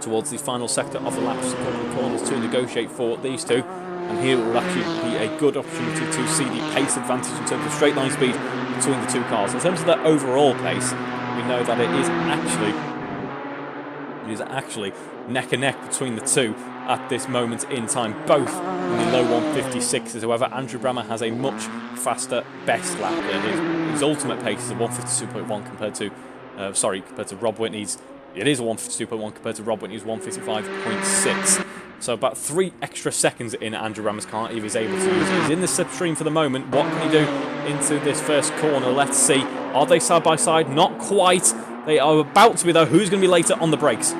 towards the final sector of the lap. Just a couple of corners to negotiate for these two. and here will actually be a good opportunity to see the pace advantage in terms of straight line speed between the two cars. In terms of their overall pace, we know that it is actually neck and neck between the two at this moment in time, both in the low 156s. However, Andrew Brammer has a much faster best lap there. His ultimate pace is a 152.1 compared to Rob Whitney's. It is a 152.1 compared to Rob Whitney's 155.6. So about 3 extra seconds in Andrew Brammer's car if he's able to use it. He's in the slipstream for the moment. What can he do into this first corner? Let's see. Are they side by side? Not quite. They are about to be, though. Who's going to be later on the brakes?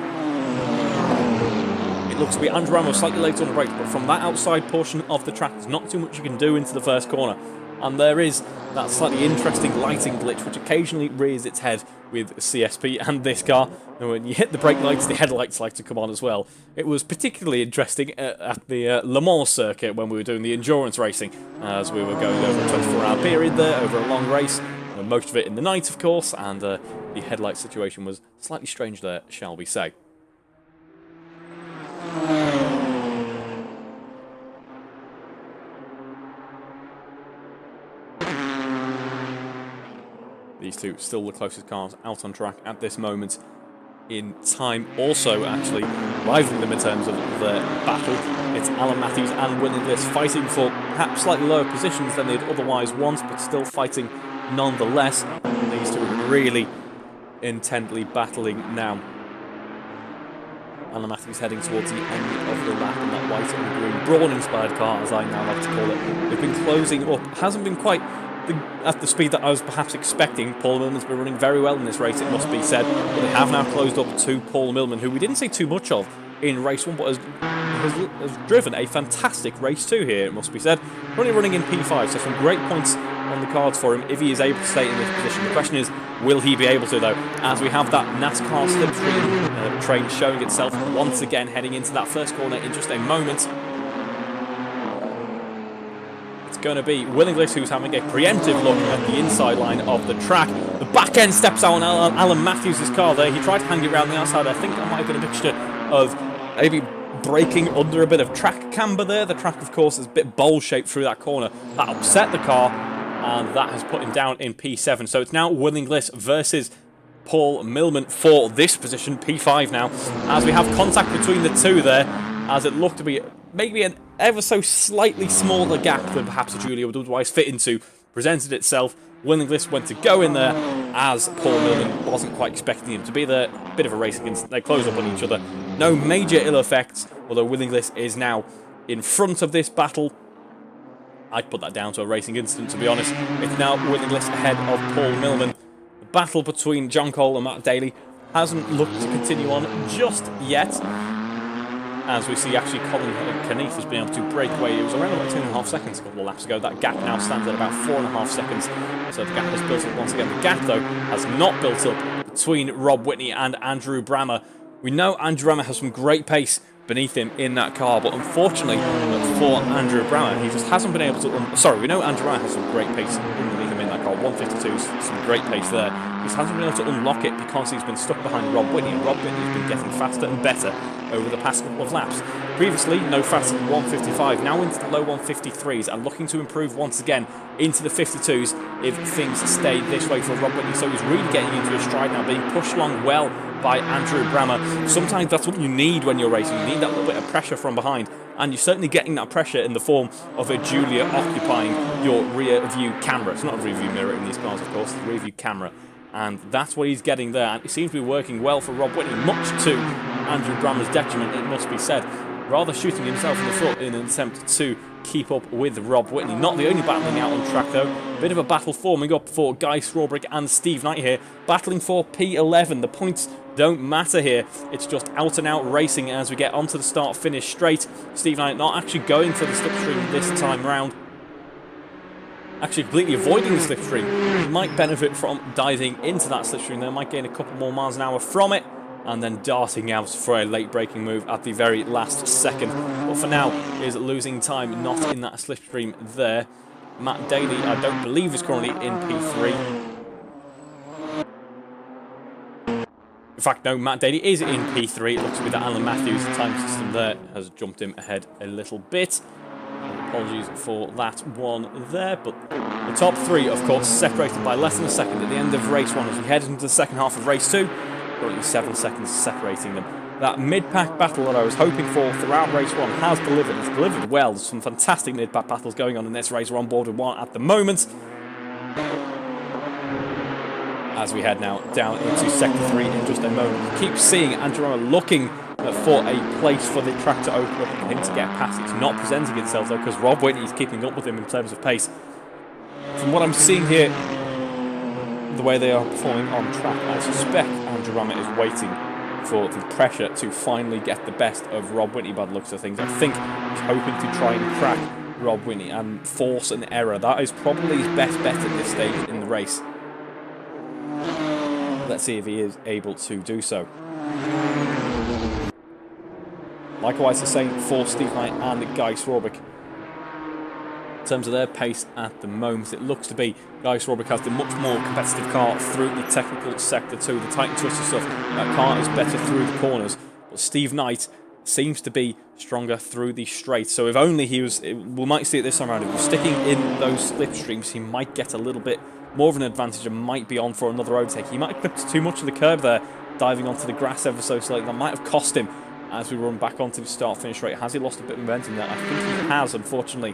It looks to be Andrew Brammer slightly later on the brakes, but from that outside portion of the track, there's not too much you can do into the first corner. And there is that slightly interesting lighting glitch, which occasionally rears its head with CSP and this car. And when you hit the brake lights, the headlights like to come on as well. It was particularly interesting at the Le Mans circuit when we were doing the endurance racing, as we were going over a 24-hour period there, over a long race. Most of it in the night, of course, and the headlight situation was slightly strange there, shall we say. These two still the closest cars out on track at this moment in time. Also, actually, rivaling them in terms of their battle, it's Alan Matthews and Will Inglis fighting for perhaps slightly lower positions than they'd otherwise want, but still fighting nonetheless. These two are really intently battling now. Alan Matthews heading towards the end of the lap in that white and green Brawn-inspired car, as I now like to call it. They've been closing up. Hasn't been quite at the speed that I was perhaps expecting. Paul Millman's been running very well in this race, it must be said. But they have now closed up to Paul Millman, who we didn't see too much of in race 1, but has driven a fantastic race 2 here, it must be said. Only running in P5, so some great points on the cards for him if he is able to stay in this position. The question is, will he be able to, though, as we have that NASCAR slipstream train showing itself once again, heading into that first corner in just a moment. It's going to be Will Inglis who's having a preemptive look at the inside line of the track. The back end steps out on Alan Matthews' car there. He tried to hang it around the outside. I think that might have been a mixture of maybe braking under a bit of track camber there. The track, of course, is a bit bowl-shaped through that corner. That upset the car, and that has put him down in P7. So it's now Will Inglis versus Paul Millman for this position, P5 now, as we have contact between the two there, as it looked to be maybe an ever so slightly smaller gap than perhaps a Julia would otherwise fit into, presented itself. Will Inglis went to go in there, as Paul Millman wasn't quite expecting him to be there. Bit of a race against, they close up on each other. No major ill effects, although Will Inglis is now in front of this battle. I'd put that down to a racing incident, to be honest. It's now Will Inglis ahead of Paul Millman. The battle between John Cole and Matt Daly hasn't looked to continue on just yet, as we see actually Colin Knief has been able to break away. It was around about 2.5 seconds a couple of laps ago. That gap now stands at about 4.5 seconds. So the gap has built up once again. The gap, though, has not built up between Rob Whitney and Andrew Brammer. We know Andrew Brammer has some great pace beneath him in that car, but unfortunately for Andrew Brammer, he just hasn't been able to... we know Andrew Brammer has some great pace underneath him in that car. 152's some great pace there. He just hasn't been able to unlock it because he's been stuck behind Rob Whitney, and Rob Whitney's been getting faster and better over the past couple of laps. Previously, no faster than 155, now into the low 153s, and looking to improve once again into the 52s if things stay this way for Rob Whitney. So he's really getting into his stride now, being pushed along well by Andrew Brammer. Sometimes that's what you need when you're racing. You need that little bit of pressure from behind, and you're certainly getting that pressure in the form of a Julia occupying your rear view camera. It's not a rear view mirror in these cars, of course, it's a rear view camera. And that's what he's getting there, and it seems to be working well for Rob Whitney, much to Andrew Brammer's detriment, it must be said. Rather shooting himself in the foot in an attempt to keep up with Rob Whitney. Not the only battling out on track, though. Bit of a battle forming up for Guy Strawbrick and Steve Knight here, battling for P11. The points don't matter here. It's just out-and-out racing as we get onto the start-finish straight. Steve Knight not actually going for the slipstream this time round. Actually completely avoiding the slipstream. He might benefit from diving into that slipstream there, might gain a couple more miles an hour from it, and then darting out for a late braking move at the very last second. But for now, is losing time, not in that slipstream there. Matt Daly, I don't believe, is currently in P3. In fact, no, Matt Daly is in P3. It looks to be that Alan Matthews' time system there has jumped him ahead a little bit. Apologies for that one there, but the top three, of course, separated by less than a second at the end of race 1 as we head into the second half of race 2. Currently 7 seconds separating them. That mid-pack battle that I was hoping for throughout race 1 has delivered. It's delivered well. There's some fantastic mid-pack battles going on in this race. We're on board with one at the moment. As we head now down into sector 3 in just a moment. We keep seeing Andrew Rama looking for a place for the track to open up and for him to get past. It's not presenting itself though, because Rob Whitney is keeping up with him in terms of pace. From what I'm seeing here, the way they are performing on track, I suspect Andrew Rama is waiting for the pressure to finally get the best of Rob Whitney by the looks of things. I think he's hoping to try and crack Rob Whitney and force an error. That is probably his best bet at this stage in the race. Let's see if he is able to do so. Likewise, the same for Steve Knight and Guy Swarbrick. In terms of their pace at the moment, it looks to be Guy Swarbrick has the much more competitive car through the technical sector 2. The tight and twisty stuff, that car is better through the corners. But Steve Knight seems to be stronger through the straight. So if only he was, we might see it this time around, if he was sticking in those slipstreams, he might get a little bit more of an advantage and might be on for another overtake. He might have clipped too much of the curb there, diving onto the grass ever so slightly. That might have cost him as we run back onto the start-finish rate. Has he lost a bit of momentum there? I think he has, unfortunately,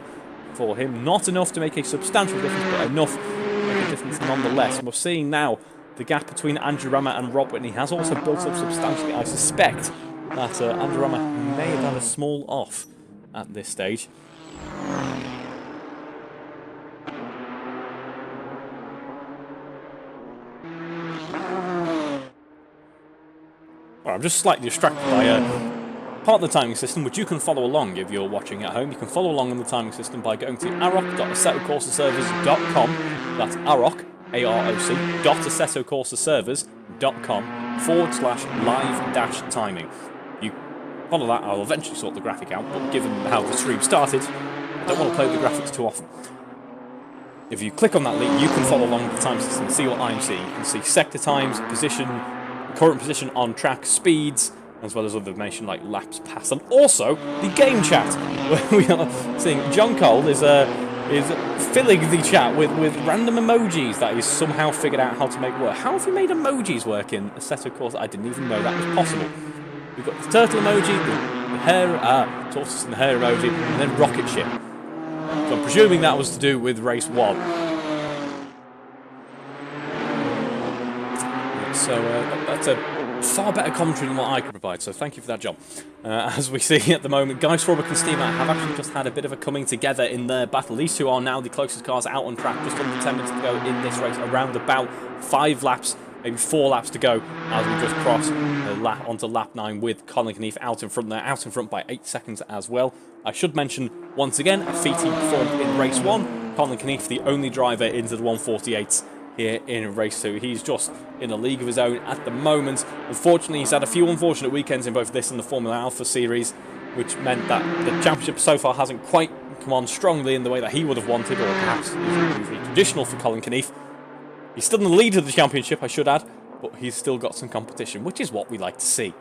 for him. Not enough to make a substantial difference, but enough to make a difference nonetheless. And we're seeing now the gap between Andrew Rama and Rob Whitney has also built up substantially. I suspect that Andrew Rama may have had a small off at this stage. Well, I'm just slightly distracted by part of the timing system, which you can follow along if you're watching at home. You can follow along on the timing system by going to aroc.assetocourseservers.com. That's AROC, A-R-O-C, .assetocourseservers.com/live-timing. You follow that, I'll eventually sort the graphic out, but given how the stream started, I don't want to play with the graphics too often. If you click on that link, you can follow along with the time system and see what I'm seeing. You can see sector times, position, current position on track, speeds, as well as other information like laps passed, and also the game chat, where we are seeing John Cole is filling the chat with random emojis that he's somehow figured out how to make work. How have you made emojis work in Assetto Corsa? I didn't even know that was possible. We've got the turtle emoji, the hair, tortoise and the hair emoji, and then rocket ship. So I'm presuming that was to do with race 1. So that's a far better commentary than what I could provide, so thank you for that, John. As we see at the moment, Guy Swarbrick and Steve Knight have actually just had a bit of a coming together in their battle. These two are now the closest cars out on track, just under 10 minutes to go in this race, around about 5 laps, maybe 4 laps to go, as we just cross onto lap 9 with Colin Knief out in front there, out in front by 8 seconds as well. I should mention, once again, a feat he performed in race 1. Colin Knief, the only driver into the 148s here in race 2. He's just in a league of his own at the moment. Unfortunately, he's had a few unfortunate weekends in both this and the Formula Alpha series, which meant that the championship so far hasn't quite come on strongly in the way that he would have wanted, or perhaps is usually traditional for Colin Knief. He's still in the lead of the championship, I should add, but he's still got some competition, which is what we like to see.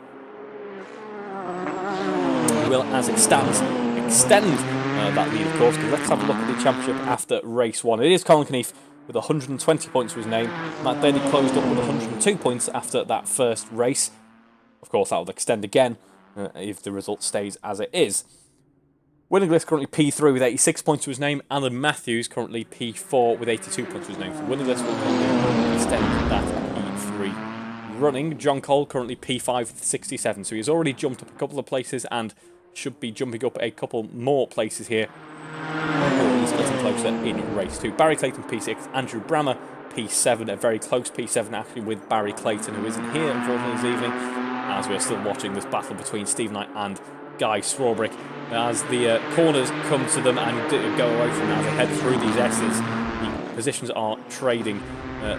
We will, as it stands, extend that lead, of course, because let's have a look at the championship after race 1. It is Colin Knief with 120 points to his name. Matt Daly closed up with 102 points after that first race. Of course, that will extend again if the result stays as it is. Winning list currently P3 with 86 points to his name. Alan Matthews currently P4 with 82 points to his name. So winning list will currently extend that P3 running. John Cole currently P5 with 67. So he's already jumped up a couple of places and should be jumping up a couple more places here. He's getting closer in race 2. Barry Clayton P6, Andrew Brammer P7, a very close P7 actually with Barry Clayton, who isn't here unfortunately this evening, as we're still watching this battle between Steve Knight and Guy Swarbrick. As the corners come to them and go away from them as they head through these S's, the positions are trading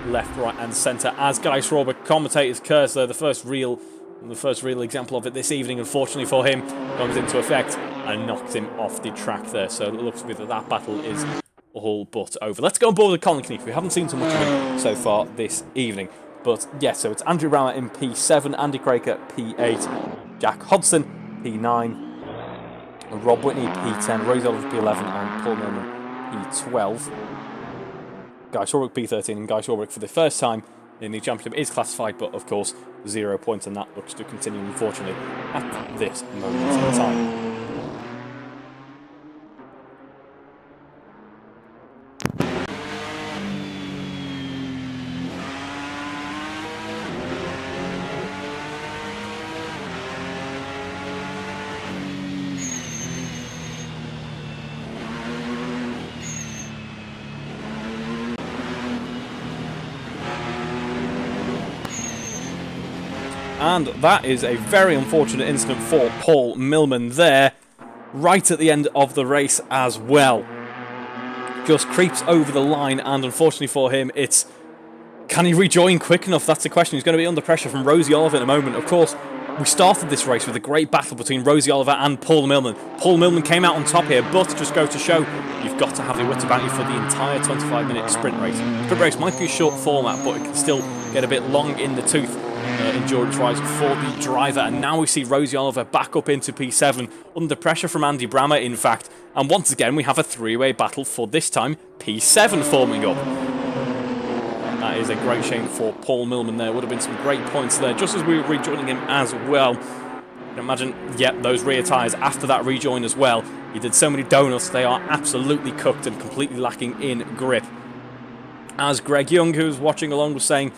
left, right and centre as Guy Swarbrick, commentator's curse there, the first real example of it this evening, unfortunately for him, comes into effect and knocks him off the track there. So it looks to be that battle is all but over. Let's go on board with Colin Knief. We haven't seen too much of him so far this evening. But yeah, so it's Andrew Rama in P7, Andy Craker P8, Jack Hodson P9, Rob Whitney P10, Rosie Oliver P11, and Paul Millman P12. Guy Shawbrick P13 and Guy Shawbrick for the first time in the championship is classified, but of course 0 points, and that looks to continue, unfortunately, at this moment in time. And that is a very unfortunate incident for Paul Millman there, right at the end of the race as well. Just creeps over the line, and unfortunately for him, it's... Can he rejoin quick enough? That's the question. He's going to be under pressure from Rosie Oliver in a moment. Of course, we started this race with a great battle between Rosie Oliver and Paul Millman. Paul Millman came out on top here, but just goes to show you've got to have your wits about you for the entire 25-minute sprint race. Sprint race might be a short format, but it can still get a bit long in the tooth. Endurance-wise for the driver, and now we see Rosie Oliver back up into P7 under pressure from Andy Brammer, in fact, and once again we have a three-way battle for this time P7 forming up. That is a great shame for Paul Millman. There would have been some great points there just as we were rejoining him as well. You can imagine, yep, those rear tyres after that rejoin as well. He did so many donuts, they are absolutely cooked and completely lacking in grip. As Greg Young, who was watching along, was saying,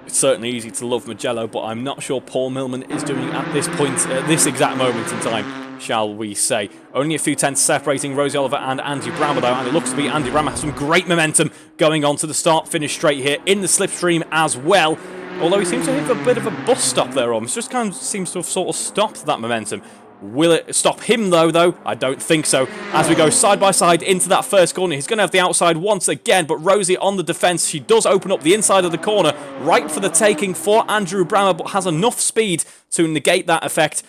it's certainly easy to love Mugello, but I'm not sure Paul Millman is doing at this point, at this exact moment in time, shall we say. Only a few tenths separating Rosie Oliver and Andy Brammer, though, and it looks to be Andy Brammer has some great momentum going on to the start-finish straight here in the slipstream as well. Although he seems to have a bit of a bus stop there, almost. Just kind of seems to have sort of stopped that momentum. Will it stop him, though? I don't think so. As we go side by side into that first corner, he's going to have the outside once again, but Rosie on the defence. She does open up the inside of the corner, right for the taking for Andrew Brammer, but has enough speed to negate that effect.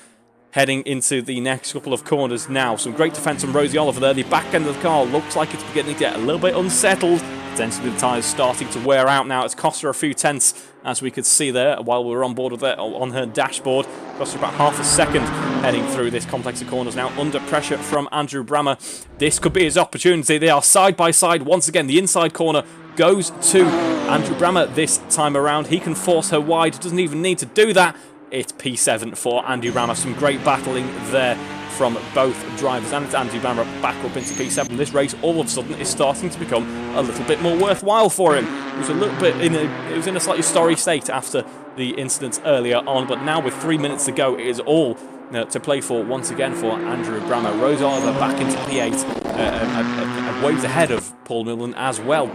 Heading into the next couple of corners now. Some great defence from Rosie Oliver there. The back end of the car looks like it's beginning to get a little bit unsettled. Potentially the tyres starting to wear out now. It's cost her a few tenths, as we could see there while we were on board with it on her dashboard. Cost her about half a second heading through this complex of corners now under pressure from Andrew Brammer. This could be his opportunity. They are side by side once again. The inside corner goes to Andrew Brammer this time around. He can force her wide. Doesn't even need to do that. It's P7 for Andy Brammer. Some great battling there from both drivers, and it's Andy Brammer back up into P7. This race all of a sudden is starting to become a little bit more worthwhile for him. It was a little bit it was in a slightly sorry state after the incidents earlier on, but now with 3 minutes to go, it is all to play for once again for Andrew Brammer. Rosie Oliver back into P8, a ways ahead of Paul Millman as well.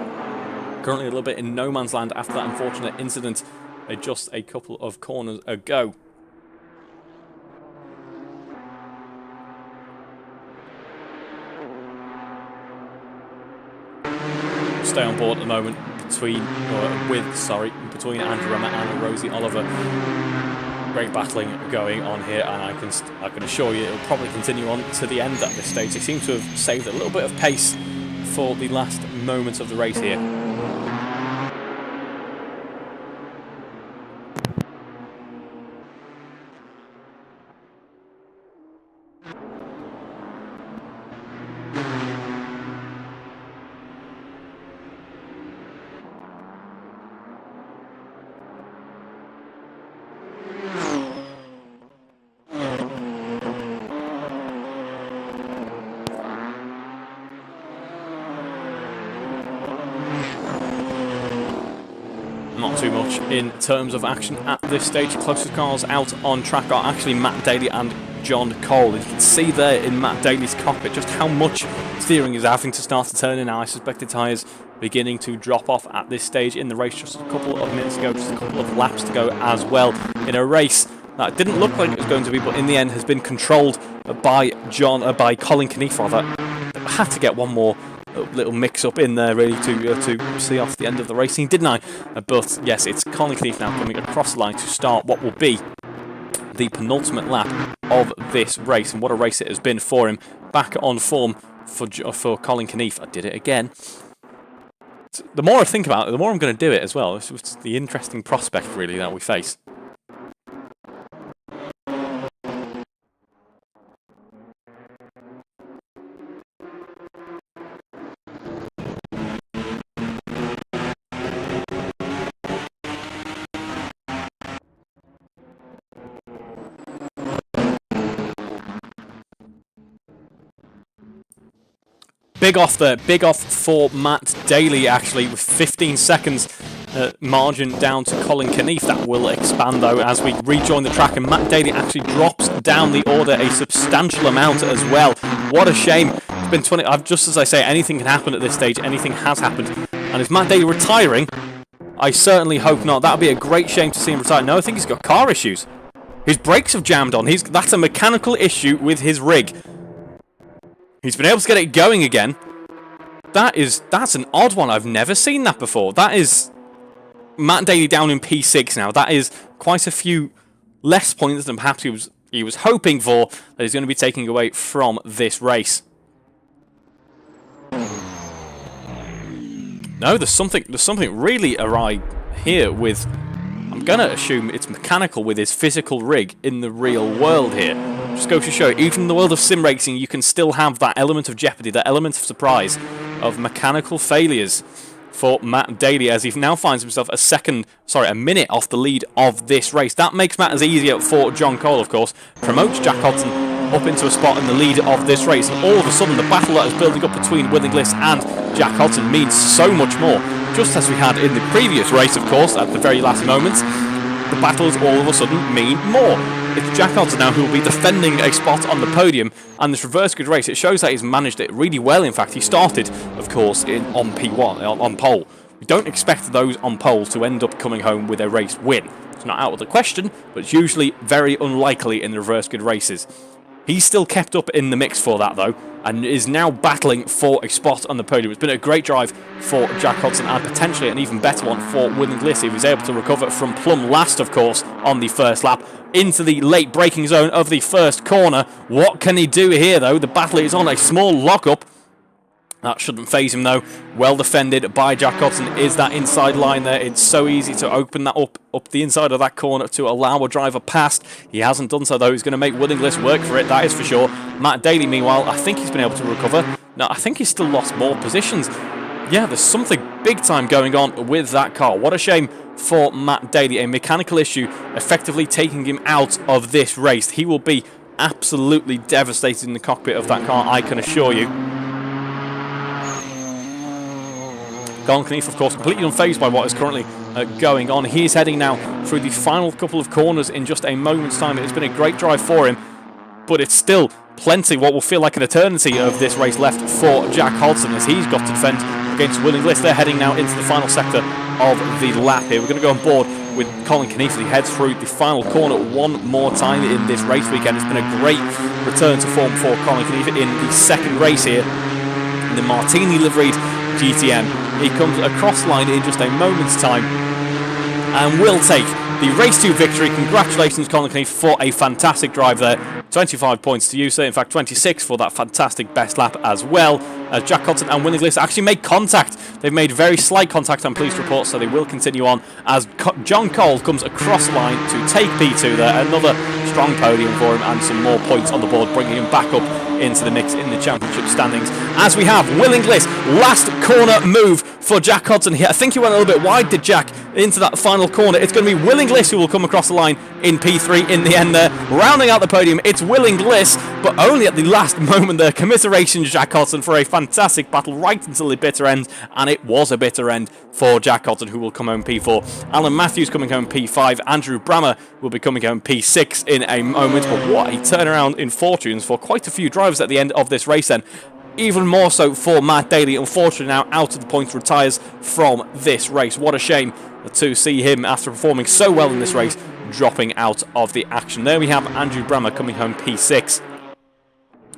Currently a little bit in no man's land after that unfortunate incident just a couple of corners ago. Stay on board at the moment between Andrew Brammer and Rosie Oliver. Great battling going on here, and I can assure you it will probably continue on to the end at this stage. They seem to have saved a little bit of pace for the last moments of the race here. Not too much in terms of action at this stage. Closest cars out on track are actually Matt Daly and John Cole. You can see there in Matt Daly's cockpit just how much steering is having to start to turn in now. I suspect the tyres beginning to drop off at this stage in the race. Just a couple of minutes ago, just a couple of laps to go as well in a race that didn't look like it was going to be, but in the end has been controlled by Colin Knief, rather. Had to get one more little mix-up in there, really, to see off the end of the racing, didn't I? But yes, it's Colin Knief now coming across the line to start what will be the penultimate lap of this race, and what a race it has been for him. Back on form for Colin Knief. I did it again. The more I think about it, the more I'm going to do it as well. It's the interesting prospect, really, that we face. big off there. Big off for Matt Daly, actually, with 15 seconds margin down to Colin Knief. That will expand, though, as we rejoin the track, and Matt Daly actually drops down the order a substantial amount as well. What a shame. It's been 20... just as I say, anything can happen at this stage. Anything has happened. And is Matt Daly retiring? I certainly hope not. That would be a great shame to see him retire. No, I think he's got car issues. His brakes have jammed on. That's a mechanical issue with his rig. He's been able to get it going again. That's an odd one. I've never seen that before. That is Matt Daly down in P6 now. That is quite a few less points than perhaps he was hoping for that he's going to be taking away from this race. No, there's something really awry here with... I'm going to assume it's mechanical with his physical rig in the real world here. Just goes to show, even in the world of sim racing, you can still have that element of jeopardy, that element of surprise, of mechanical failures for Matt Daly, as he now finds himself a minute off the lead of this race. That makes matters easier for John Cole, of course. Promotes Jack Hodson up into a spot in the lead of this race, and all of a sudden the battle that is building up between Willingliss and Jack Hodson means so much more. Just as we had in the previous race, of course, at the very last moments, the battles all of a sudden mean more. It's Jack Hodson now who will be defending a spot on the podium, and this reverse grid race, it shows that he's managed it really well. In fact, he started, of course, on P1, on pole. We don't expect those on pole to end up coming home with a race win. It's not out of the question, but it's usually very unlikely in the reverse grid races. He's still kept up in the mix for that, though, and is now battling for a spot on the podium. It's been a great drive for Jack Hodson, and potentially an even better one for Willingliss. He was able to recover from plumb last, of course, on the first lap, into the late braking zone of the first corner. What can he do here, though? The battle is on a small lock-up. That shouldn't faze him, though. Well defended by Jack Hodson. Is that inside line there? It's so easy to open that up the inside of that corner to allow a driver past. He hasn't done so, though. He's going to make Willingliss work for it, that is for sure. Matt Daly, meanwhile, I think he's been able to recover. No, I think he's still lost more positions. Yeah, there's something big time going on with that car. What a shame for Matt Daly. A mechanical issue effectively taking him out of this race. He will be absolutely devastated in the cockpit of that car, I can assure you. Colin Knief, of course, completely unfazed by what is currently going on. He is heading now through the final couple of corners in just a moment's time. It's been a great drive for him, but it's still plenty, what will feel like an eternity of this race left for Jack Hodson, as he's got to defend against Willingliss. They're heading now into the final sector of the lap here. We're going to go on board with Colin Knief as he heads through the final corner one more time in this race weekend. It's been a great return to form for Colin Knief in the second race here in the Martini liveried GTM. He comes across line in just a moment's time and will take the race 2 victory. Congratulations, Colin Knief, for a fantastic drive there. 25 points to you, sir. In fact, 26 for that fantastic best lap as well. As Jack Hodson and Willingliss actually make contact. They've made very slight contact, I'm pleased to report, so they will continue on as John Cole comes across line to take P2 there. Another strong podium for him and some more points on the board, bringing him back up into the mix in the championship standings. As we have Willingliss, last corner move for Jack Hodson here. I think he went a little bit wide, did Jack, into that final corner. It's going to be Willingliss who will come across the line in P3 in the end there. Rounding out the podium, it's Willingliss, but only at the last moment there. Commiserations, Jack Hodson, for a fantastic battle right until the bitter end, and it was a bitter end for Jack Hodson, who will come home P4. Alan Matthews coming home P5. Andrew Brammer will be coming home P6 in a moment, but what a turnaround in fortunes for quite a few drivers at the end of this race then. Even more so for Matt Daly, unfortunately now out of the points, retires from this race. What a shame to see him, after performing so well in this race, dropping out of the action. There we have Andrew Brammer coming home P6.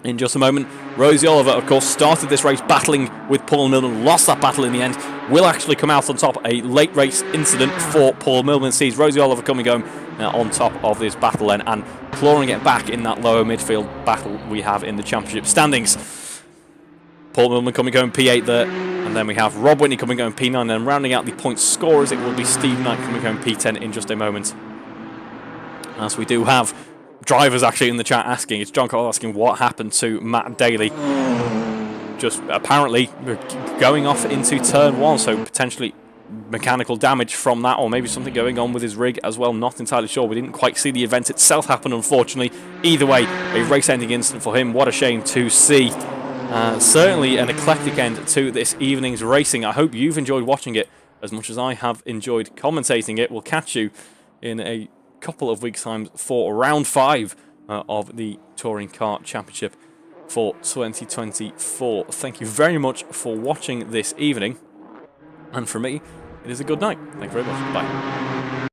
In just a moment, Rosie Oliver, of course, started this race battling with Paul Millman, lost that battle in the end, will actually come out on top. A late race incident for Paul Millman sees Rosie Oliver coming home on top of this battle then, and clawing it back in that lower midfield battle we have in the championship standings. Paul Millman coming home P8 there, and then we have Rob Whitney coming home P9, and rounding out the point scorers, it will be Steve Knight coming home P10 in just a moment. As we do have drivers actually in the chat asking, it's John Cole asking what happened to Matt Daly. Just apparently going off into turn 1, so potentially mechanical damage from that, or maybe something going on with his rig as well. Not entirely sure. We didn't quite see the event itself happen, unfortunately. Either way, a race-ending incident for him. What a shame to see. Certainly an eclectic end to this evening's racing. I hope you've enjoyed watching it as much as I have enjoyed commentating it. We'll catch you in a couple of weeks' time for round 5 of the Touring Car Championship for 2024. Thank you very much for watching this evening. And for me, it is a good night. Thank you very much. Bye.